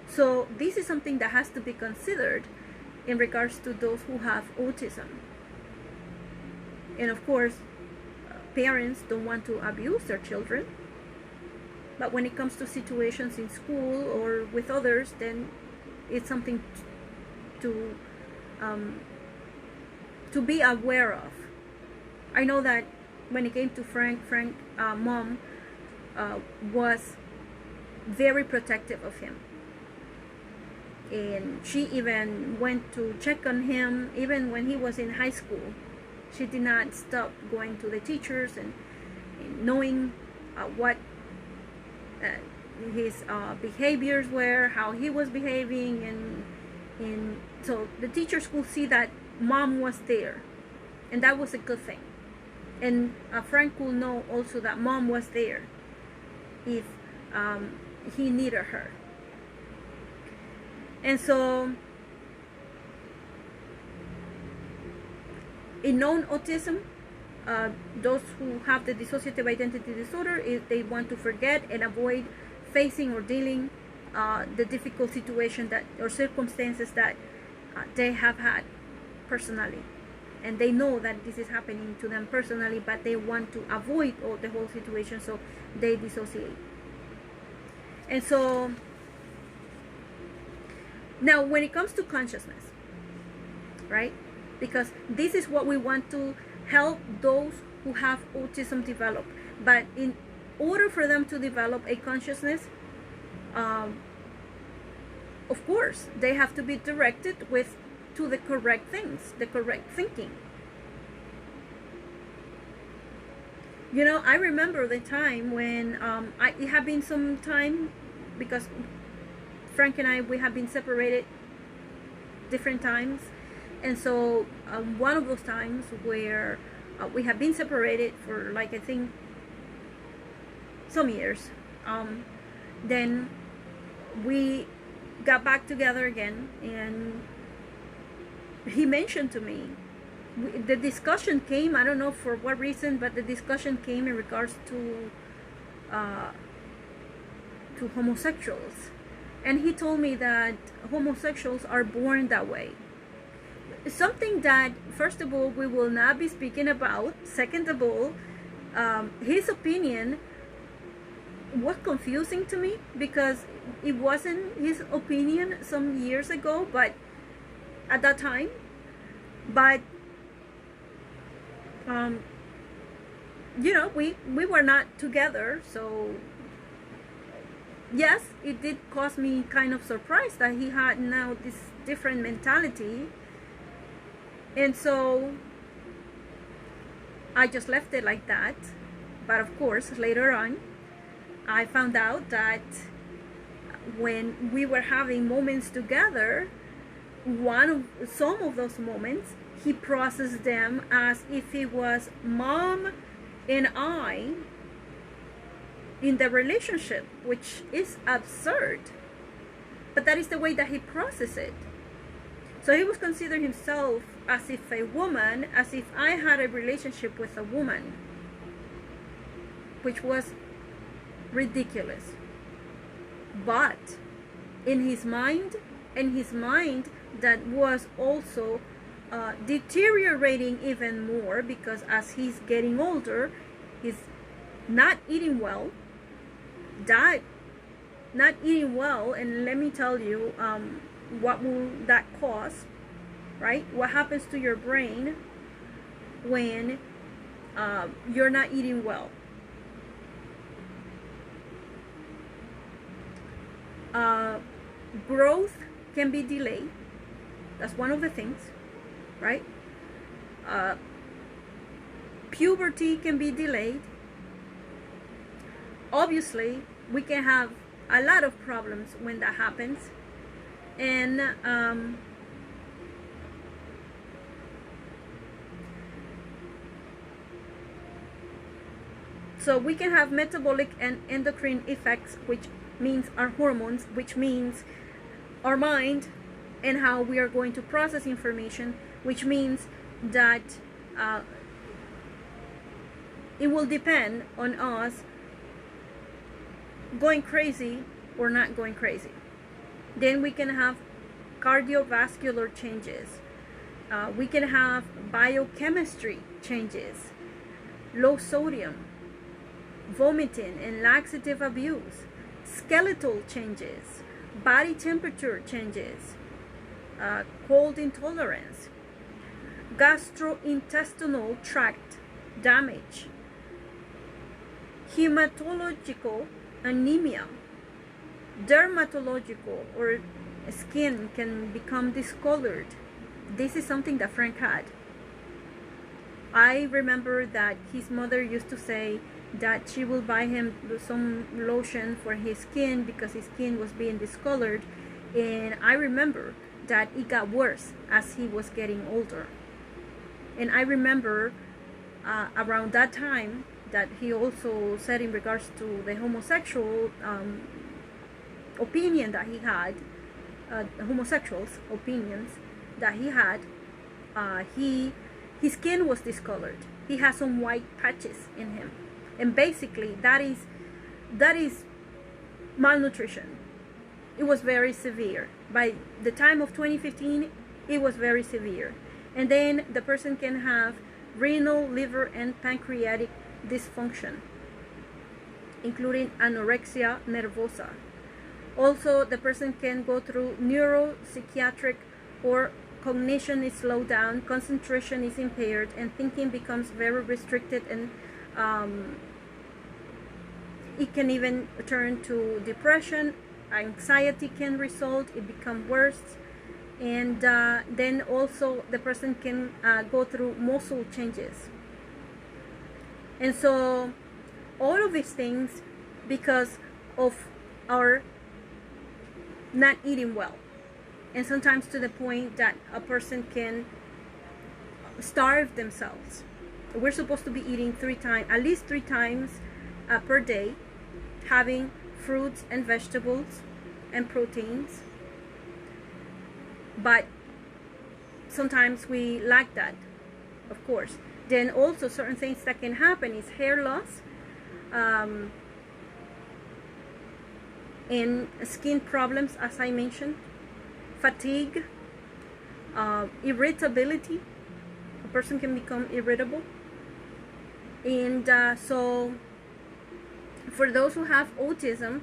So this is something that has to be considered in regards to those who have autism. And of course, parents don't want to abuse their children, but when it comes to situations in school or with others, then it's something to be aware of. I know that when it came to Frank, mom was very protective of him, and she even went to check on him even when he was in high school. She did not stop going to the teachers and knowing what his behaviors were, how he was behaving, and so the teachers could see that mom was there, and that was a good thing. And Frank will know also that mom was there if he needed her. And so in non-autism, those who have the dissociative identity disorder, they want to forget and avoid facing or dealing the difficult situation that or circumstances that they have had personally, and they know that this is happening to them personally, but they want to avoid all the whole situation, so they dissociate. And so now when it comes to consciousness, right, because this is what we want to help those who have autism develop, but in order for them to develop a consciousness, of course they have to be directed to the correct things, the correct thinking. You know, I remember the time when it had been some time, because Frank and I, we have been separated different times, and so one of those times where we have been separated for like I think some years, then we got back together again, and he mentioned to me, the discussion came, I don't know for what reason, but the discussion came in regards to homosexuals, and he told me that homosexuals are born that way. Something that, first of all, we will not be speaking about. Second of all, his opinion was confusing to me, because it wasn't his opinion some years ago, but at that time, but you know, we were not together, so yes, it did cause me kind of surprise that he had now this different mentality. And so I just left it like that. But of course, later on, I found out that when we were having moments together, some of those moments, he processed them as if it was mom and I in the relationship, which is absurd. But that is the way that he processed it. So he was considering himself as if a woman, as if I had a relationship with a woman, which was ridiculous. But in his mind, that was also deteriorating even more, because as he's getting older, he's not eating well, not eating well, and let me tell you, what will that cause, right? What happens to your brain when you're not eating well? Growth can be delayed. That's one of the things, right? Puberty can be delayed. Obviously, we can have a lot of problems when that happens. And so we can have metabolic and endocrine effects, which means our hormones, which means our mind and how we are going to process information, which means that it will depend on us going crazy or not going crazy. Then we can have cardiovascular changes. We can have biochemistry changes, low sodium, vomiting and laxative abuse, skeletal changes, body temperature changes, cold intolerance, gastrointestinal tract damage, hematological anemia, dermatological, or skin can become discolored. This is something that Frank had. I remember that his mother used to say that she will buy him some lotion for his skin because his skin was being discolored, and I remember that it got worse as he was getting older. And I remember around that time that he also said in regards to the homosexual opinion that he had, homosexuals opinions that he had, his skin was discolored. He has some white patches in him, and basically that is malnutrition. It was very severe. By the time of 2015, it was very severe. And then the person can have renal, liver, and pancreatic dysfunction, including anorexia nervosa. Also, the person can go through neuropsychiatric, or cognition is slowed down, concentration is impaired, and thinking becomes very restricted, and it can even turn to depression. Anxiety can result, it becomes worse, and then also the person can go through muscle changes. And so all of these things because of our not eating well, and sometimes to the point that a person can starve themselves. We're supposed to be eating at least three times per day, having fruits and vegetables and proteins, but sometimes we lack that, of course. Then also certain things that can happen is hair loss, and skin problems, as I mentioned, fatigue, irritability. A person can become irritable. And so for those who have autism,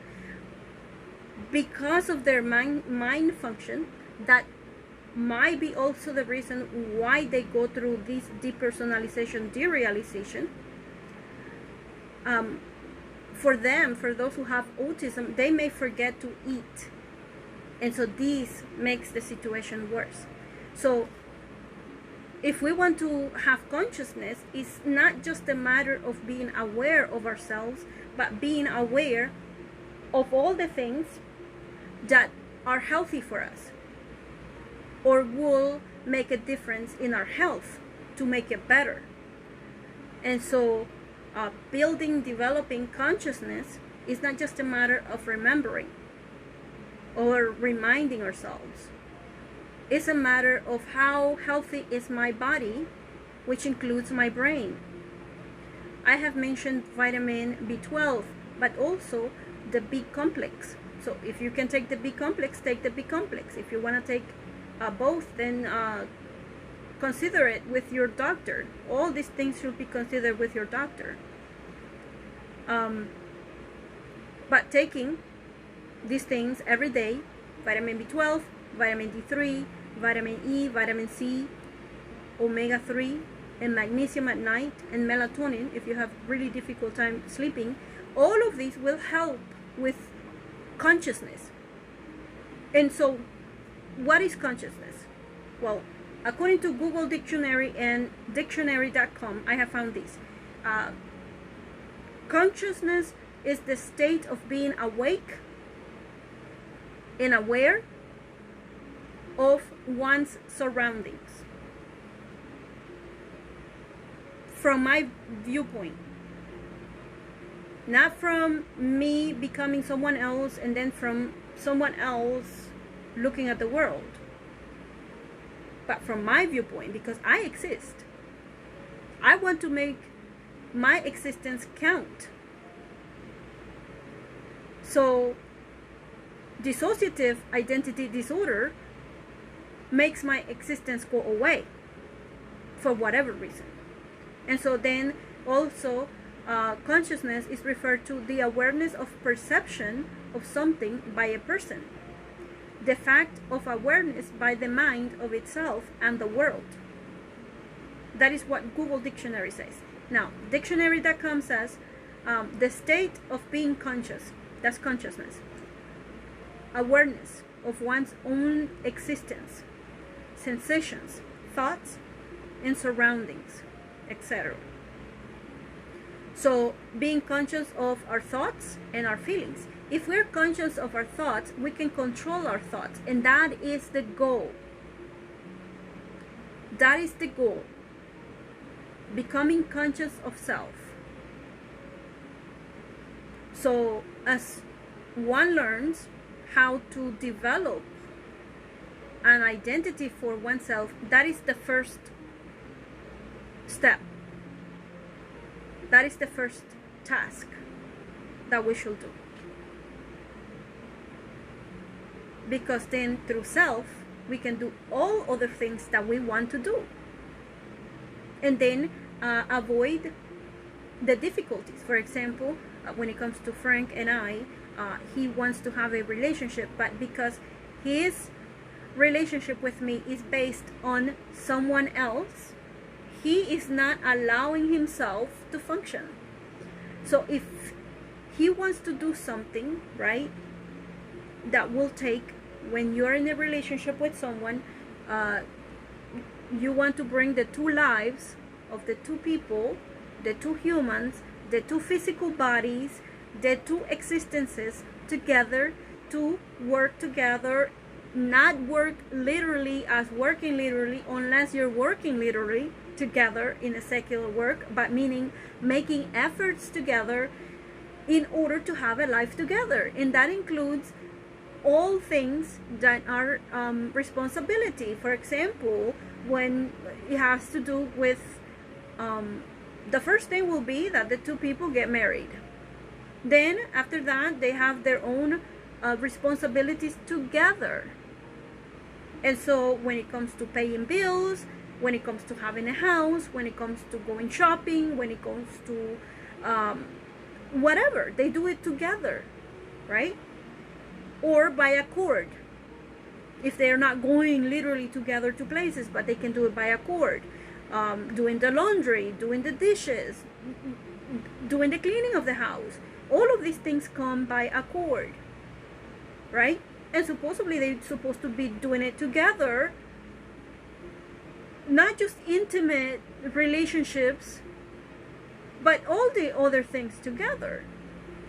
because of their mind function, that might be also the reason why they go through this depersonalization, derealization. For those who have autism, they may forget to eat, and so this makes the situation worse. So if we want to have consciousness, it's not just a matter of being aware of ourselves, but being aware of all the things that are healthy for us, or will make a difference in our health to make it better. And so developing consciousness is not just a matter of remembering or reminding ourselves. It's a matter of how healthy is my body, which includes my brain. I have mentioned vitamin B12, but also the B complex. So if you can take the B complex, take the B complex. If you want to take both, then consider it with your doctor. All these things should be considered with your doctor. But taking these things every day, vitamin B12, vitamin D3, vitamin E, vitamin C, omega-3, and magnesium at night, and melatonin if you have really difficult time sleeping, all of these will help with consciousness. And so what is consciousness? Well, according to Google Dictionary and dictionary.com, I have found this. Consciousness is the state of being awake and aware of one's surroundings. From my viewpoint, not from me becoming someone else and then from someone else looking at the world, but from my viewpoint, because I exist. I want to make my existence count. So dissociative identity disorder makes my existence go away for whatever reason. And so then also consciousness is referred to the awareness of perception of something by a person, the fact of awareness by the mind of itself and the world. That is what Google Dictionary says. Now, dictionary.com says the state of being conscious, that's consciousness, awareness of one's own existence, sensations, thoughts, and surroundings, etc. So being conscious of our thoughts and our feelings. If we're conscious of our thoughts, we can control our thoughts, and that is the goal. That is the goal. Becoming conscious of self. So as one learns how to develop an identity for oneself, that is the first step. That is the first task that we should do. because then through self we can do all other things that we want to do, and then avoid the difficulties. For example, when it comes to Frank and I, he wants to have a relationship, but because his relationship with me is based on someone else, he is not allowing himself to function. So if he wants to do something, right, that will take, when you're in a relationship with someone, you want to bring the two lives of the two people, the two humans, the two physical bodies, the two existences together, to work together, not work literally as working literally, unless you're working literally together in a secular work, but meaning making efforts together in order to have a life together. And that includes all things that are responsibility. For example, when it has to do with the first thing will be that the two people get married. Then after that, they have their own responsibilities together. And so when it comes to paying bills, when it comes to having a house, when it comes to going shopping, when it comes to whatever, they do it together, right? Or by accord, if they're not going literally together to places, but they can do it by accord. Doing the laundry, doing the dishes, doing the cleaning of the house. All of these things come by accord, right? And supposedly they're supposed to be doing it together, not just intimate relationships, but all the other things together.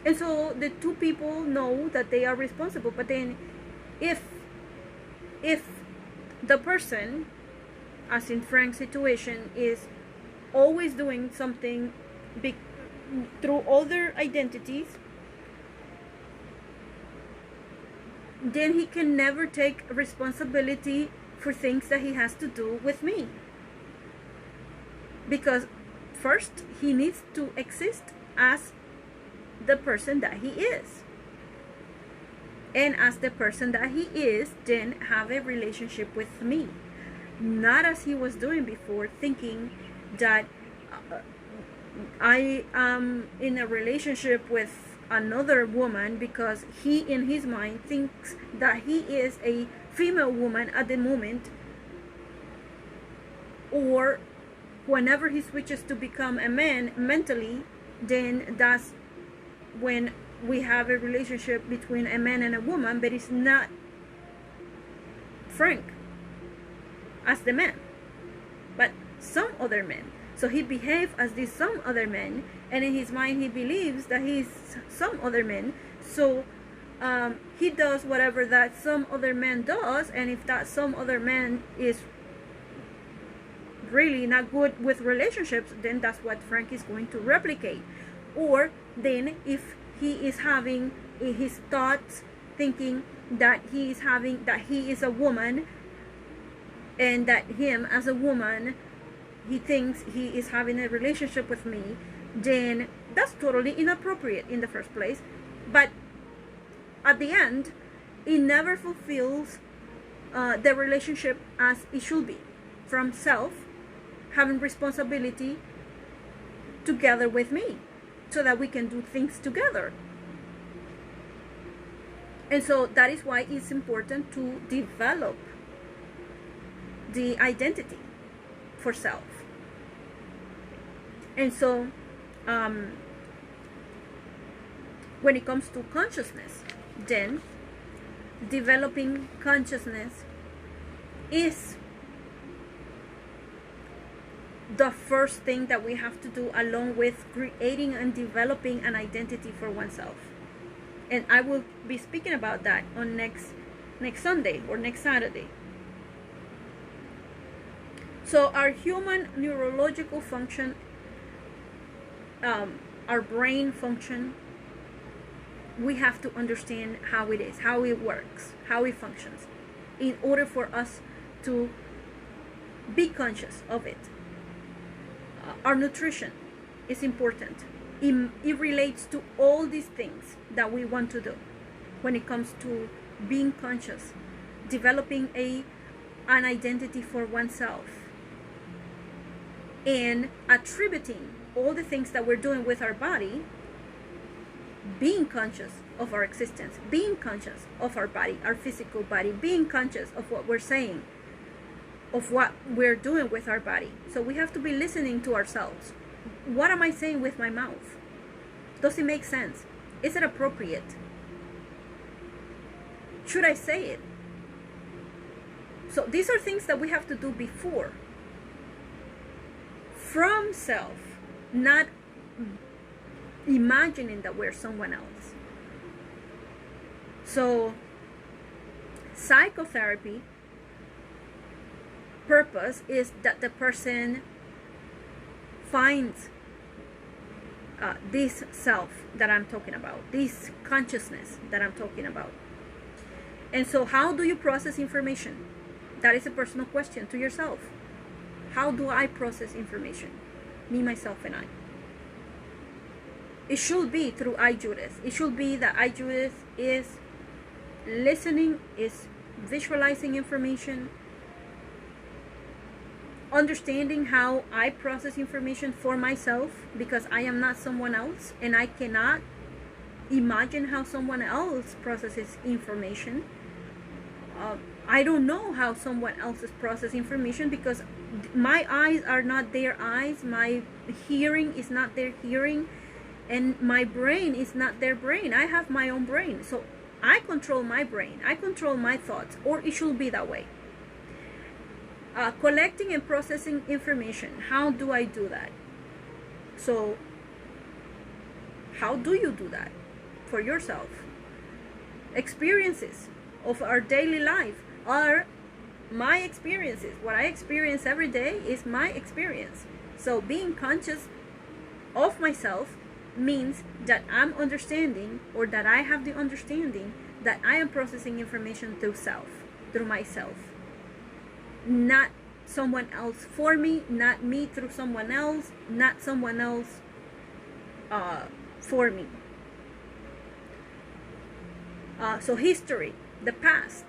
And so the two people know that they are responsible. But then if the person, as in Frank's situation, is always doing something through other identities, then he can never take responsibility for things that he has to do with me. Because first, he needs to exist as the person that he is. And as the person that he is, then have a relationship with me. Not as he was doing before, thinking that I am in a relationship with another woman because he, in his mind, thinks that he is a female woman at the moment, or whenever he switches to become a man mentally, then that's when we have a relationship between a man and a woman. But it's not Frank as the man, but some other man. So he behaves as this some other man, and in his mind he believes that he's some other man. So he does whatever that some other man does, and if that some other man is really not good with relationships, then that's what Frank is going to replicate. Or then if he is having his thoughts thinking that he is a woman, and that him as a woman, he thinks he is having a relationship with me, then that's totally inappropriate in the first place. But at the end, it never fulfills the relationship as it should be, from self having responsibility together with me, so that we can do things together. And so that is why it's important to develop the identity for self. And so when it comes to consciousness, then developing consciousness is the first thing that we have to do, along with creating and developing an identity for oneself. And I will be speaking about that on next Sunday or next Saturday. So our human neurological function, our brain function, we have to understand how it is, how it works, how it functions, in order for us to be conscious of it. Our nutrition is important. It relates to all these things that we want to do when it comes to being conscious, developing an identity for oneself, and attributing all the things that we're doing with our body, being conscious of our existence, being conscious of our body, our physical body, being conscious of what we're saying, of what we're doing with our body. So we have to be listening to ourselves. What am I saying with my mouth? Does it make sense? Is it appropriate? Should I say it? So these are things that we have to do before. From self, not imagining that we're someone else. So psychotherapy purpose is that the person finds this self that I'm talking about, this consciousness that I'm talking about. And so how do you process information? That is a personal question to yourself. How do I process information? Me, myself, and I. It should be through I, Judith. It should be that I, Judith, is listening, is visualizing information, understanding how I process information for myself, because I am not someone else and I cannot imagine how someone else processes information. I don't know how someone else's process information, because my eyes are not their eyes, my hearing is not their hearing, and my brain is not their brain. I have my own brain, so I control my brain, I control my thoughts, or it should be that way. Collecting and processing information, how do I do that? So how do you do that for yourself? Experiences of our daily life are my experiences. What I experience every day is my experience. So being conscious of myself means that I'm understanding, or that I have the understanding that I am processing information through self, through myself. Not someone else for me, not me through someone else, not someone else for me. So history, the past,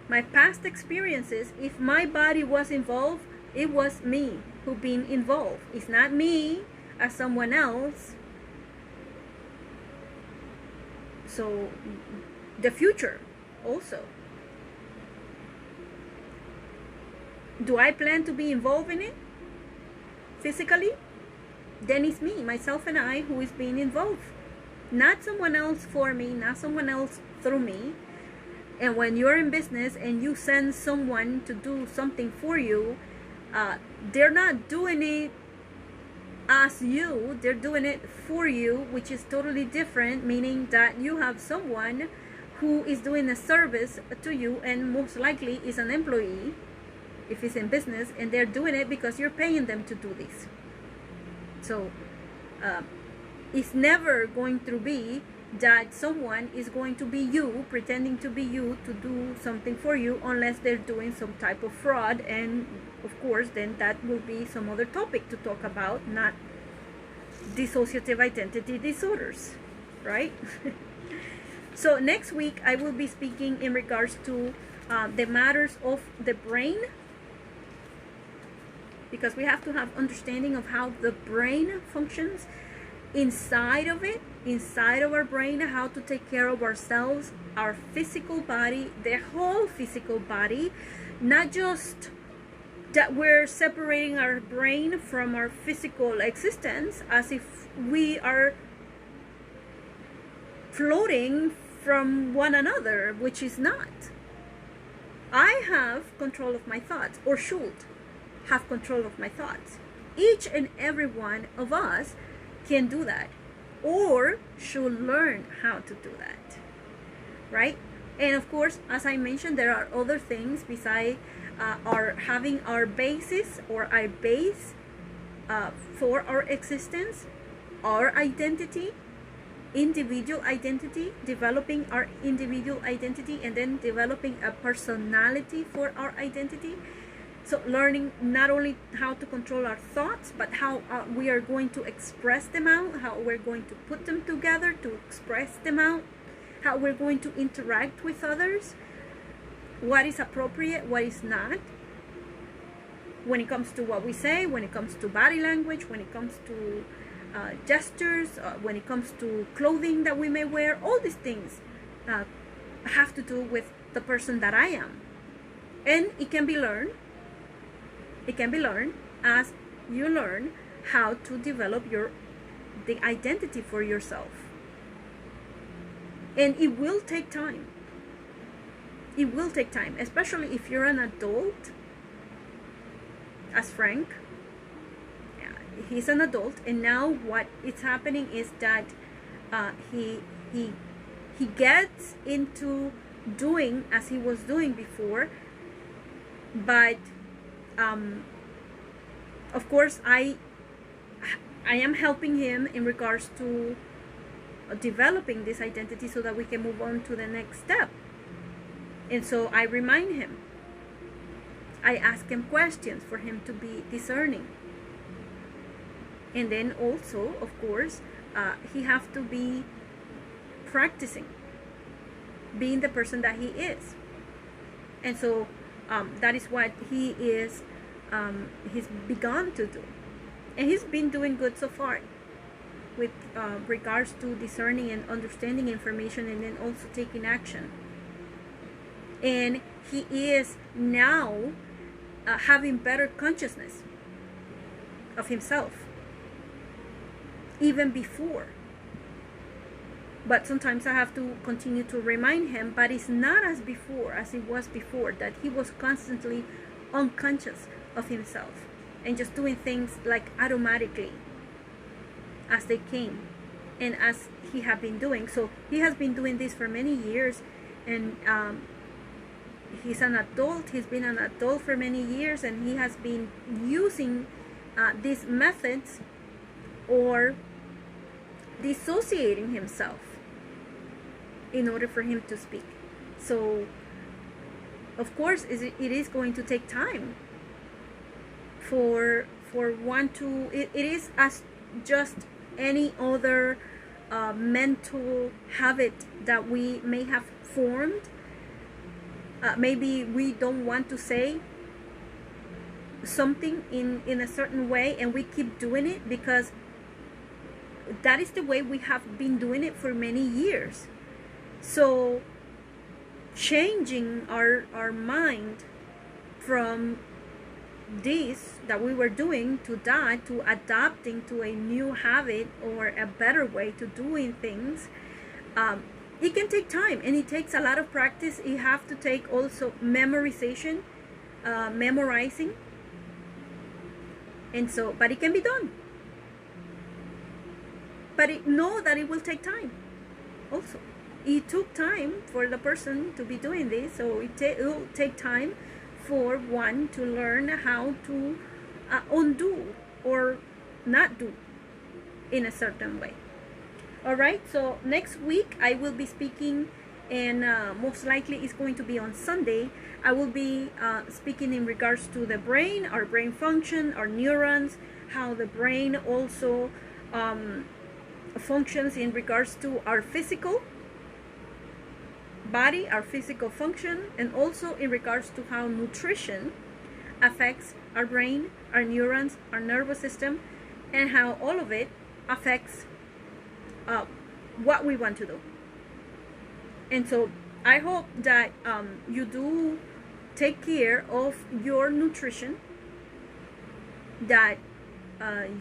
my past experiences, if my body was involved, it was me who been involved. It's not me as someone else. So the future also. Do I plan to be involved in it physically? Then it's me, myself, and I who is being involved. Not someone else for me, not someone else through me. And when you're in business and you send someone to do something for you, they're not doing it as you, they're doing it for you, which is totally different, meaning that you have someone who is doing a service to you, and most likely is an employee if it's in business, and they're doing it because you're paying them to do this. So it's never going to be that someone is going to be you, pretending to be you, to do something for you, unless they're doing some type of fraud. And of course then that will be some other topic to talk about, not dissociative identity disorders, right? So next week I will be speaking in regards to the matters of the brain, because we have to have understanding of how the brain functions inside of it, inside of our brain, how to take care of ourselves, our physical body, the whole physical body, not just that we're separating our brain from our physical existence as if we are floating from one another, which is not. I have control of my thoughts, or should have control of my thoughts. Each and every one of us can do that, or should learn how to do that, right? And of course, as I mentioned, there are other things besides our having our basis, or our base for our existence, our identity, individual identity, developing our individual identity, and then developing a personality for our identity. So learning not only how to control our thoughts, but how we are going to express them out, how we're going to put them together to express them out, how we're going to interact with others, what is appropriate, what is not, when it comes to what we say, when it comes to body language, when it comes to gestures, when it comes to clothing that we may wear. All these things have to do with the person that I am. And it can be learned. It can be learned as you learn how to develop the identity for yourself. And it will take time. It will take time, especially if you're an adult, as Frank. He's an adult, and now what is happening is that he gets into doing as he was doing before, but of course I am helping him in regards to developing this identity so that we can move on to the next step. And so I remind him, I ask him questions for him to be discerning. And then also, of course, he has to be practicing being the person that he is. And so that is what he is, he's begun to do. And he's been doing good so far with regards to discerning and understanding information, and then also taking action. And he is now having better consciousness of himself, even before. But sometimes I have to continue to remind him, but it's not as before, as it was before, that he was constantly unconscious of himself and just doing things like automatically as they came and as he had been doing. So he has been doing this for many years, and he's an adult. He's been an adult for many years, and he has been using these methods, or dissociating himself, in order for him to speak. So of course it is going to take time for one to, it is as just any other mental habit that we may have formed. Maybe we don't want to say something in a certain way, and we keep doing it because that is the way we have been doing it for many years. So changing our mind from this that we were doing to that, to adapting to a new habit or a better way to doing things, it can take time, and it takes a lot of practice. You have to take also memorization, memorizing, and so, but it can be done. But know that it will take time also. It took time for the person to be doing this, so it will take time for one to learn how to undo or not do in a certain way. All right, so next week I will be speaking, and most likely it's going to be on Sunday. I will be speaking in regards to the brain, our brain function, our neurons, how the brain also functions in regards to our physical body, our physical function, and also in regards to how nutrition affects our brain, our neurons, our nervous system, and how all of it affects what we want to do. And so I hope that you do take care of your nutrition, that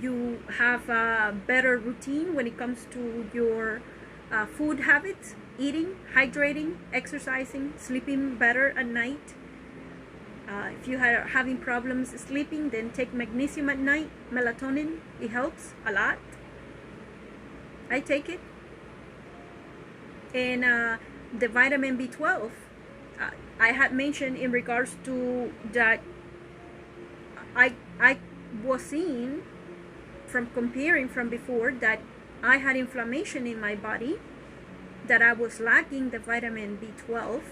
you have a better routine when it comes to your food habits, eating, hydrating, exercising, sleeping better at night. If you are having problems sleeping, then take magnesium at night, melatonin. It helps a lot. I take it. And the vitamin B12, I had mentioned in regards to that, I was seeing from comparing from before that I had inflammation in my body, that I was lacking the vitamin B12.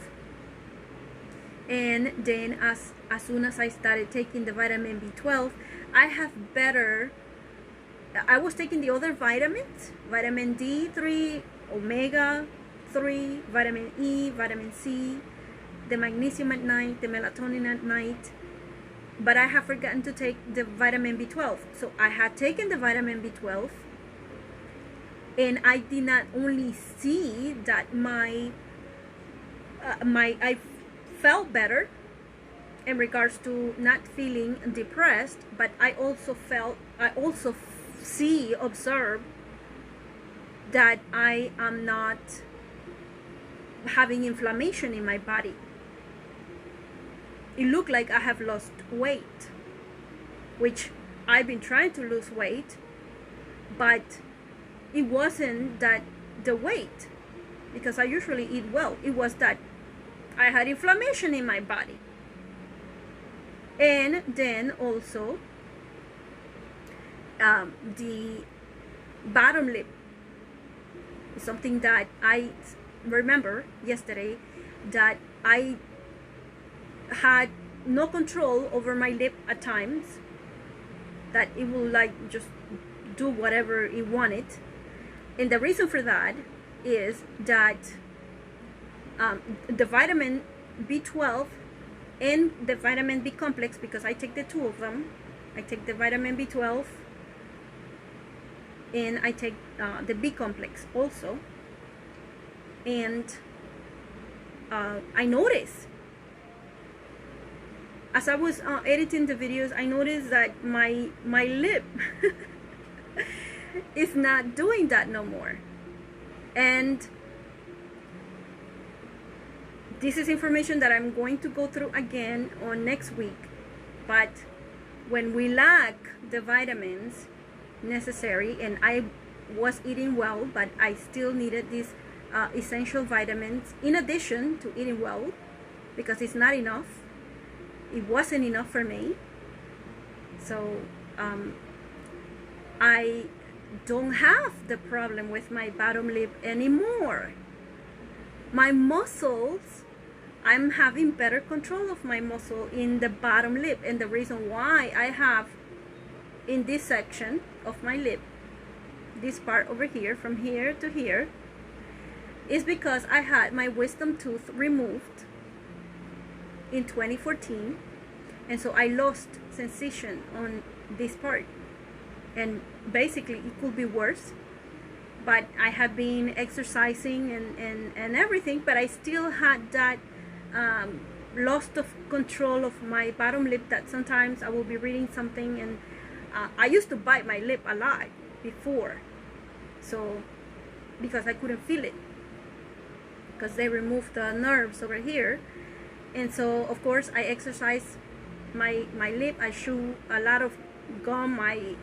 And then as soon as I started taking the vitamin B12, I have better, I was taking the other vitamins, vitamin D3, omega 3, vitamin E, vitamin C, the magnesium at night, the melatonin at night, but I have forgotten to take the vitamin B12. So I had taken the vitamin B12, and I did not only see that I felt better in regards to not feeling depressed, but I also observe that I am not having inflammation in my body. It looked like I have lost weight, which I've been trying to lose weight, but it wasn't that the weight, because I usually eat well. It was that I had inflammation in my body. And then also the bottom lip is something that I remember yesterday, that I had no control over my lip at times, that it will like just do whatever it wanted. And the reason for that is that the vitamin B12 and the vitamin B complex, because I take the two of them, I take the vitamin B12 and I take the B complex also, and I noticed as I was editing the videos, I noticed that my lip is not doing that no more. And this is information that I'm going to go through again on next week. But when we lack the vitamins necessary, and I was eating well, but I still needed these essential vitamins in addition to eating well, because it's not enough. It wasn't enough for me. So I don't have the problem with my bottom lip anymore. My muscles, I'm having better control of my muscle in the bottom lip. And the reason why I have in this section of my lip, this part over here, from here to here, is because I had my wisdom tooth removed in 2014, and so I lost sensation on this part, and basically it could be worse, but I have been exercising and everything, but I still had that loss of control of my bottom lip, that sometimes I will be reading something and I used to bite my lip a lot before, so because I couldn't feel it, because they removed the nerves over here. And so of course I exercise my lip, I chew a lot of gum, I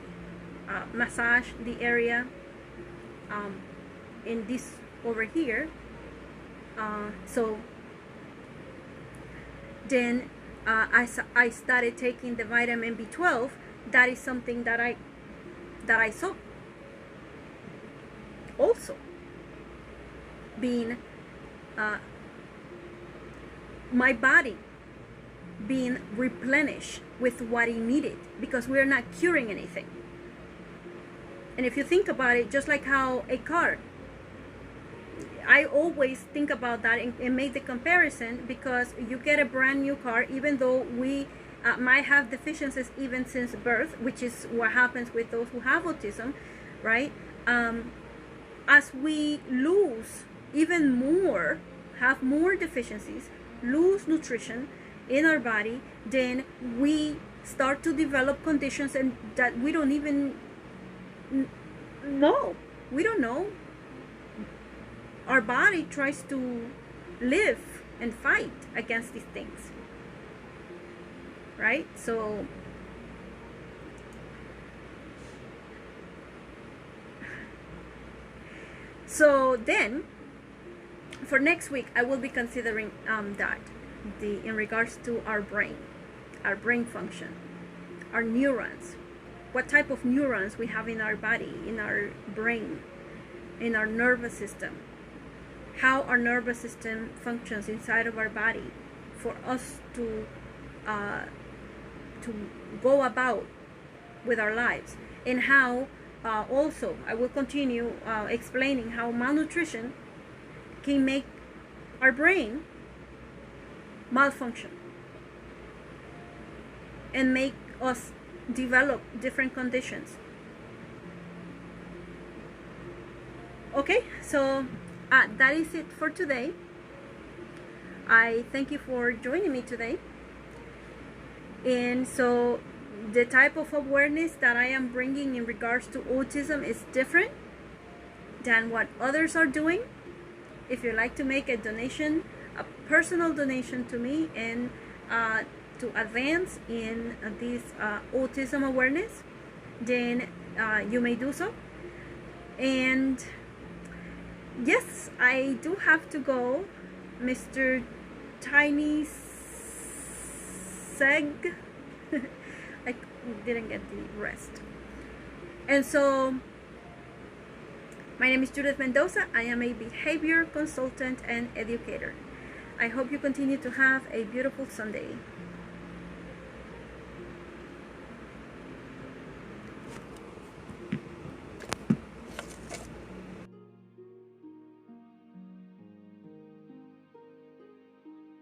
massage the area in this over here. So then I started taking the vitamin B12. That is something that I saw also being my body being replenished with what it needed, because we're not curing anything. And if you think about it, just like how a car, I always think about that and make the comparison, because you get a brand new car, even though we might have deficiencies even since birth, which is what happens with those who have autism, right? As we lose even more, have more deficiencies, lose nutrition in our body, then we start to develop conditions and that we don't even know. We don't know. Our body tries to live and fight against these things, right? So then for next week I will be considering that in regards to our brain function, our neurons, what type of neurons we have in our body, in our brain, in our nervous system, how our nervous system functions inside of our body for us to go about with our lives, and how also I will continue explaining how malnutrition can make our brain malfunction and make us develop different conditions. Okay, so that is it for today. I thank you for joining me today. And so the type of awareness that I am bringing in regards to autism is different than what others are doing. If you'd like to make a donation, a personal donation to me, and to advance in this autism awareness, then you may do so. And yes, I do have to go, Mr. Tiny Seg. I didn't get the rest. And so my name is Judith Mendoza. I am a behavior consultant and educator. I hope you continue to have a beautiful Sunday.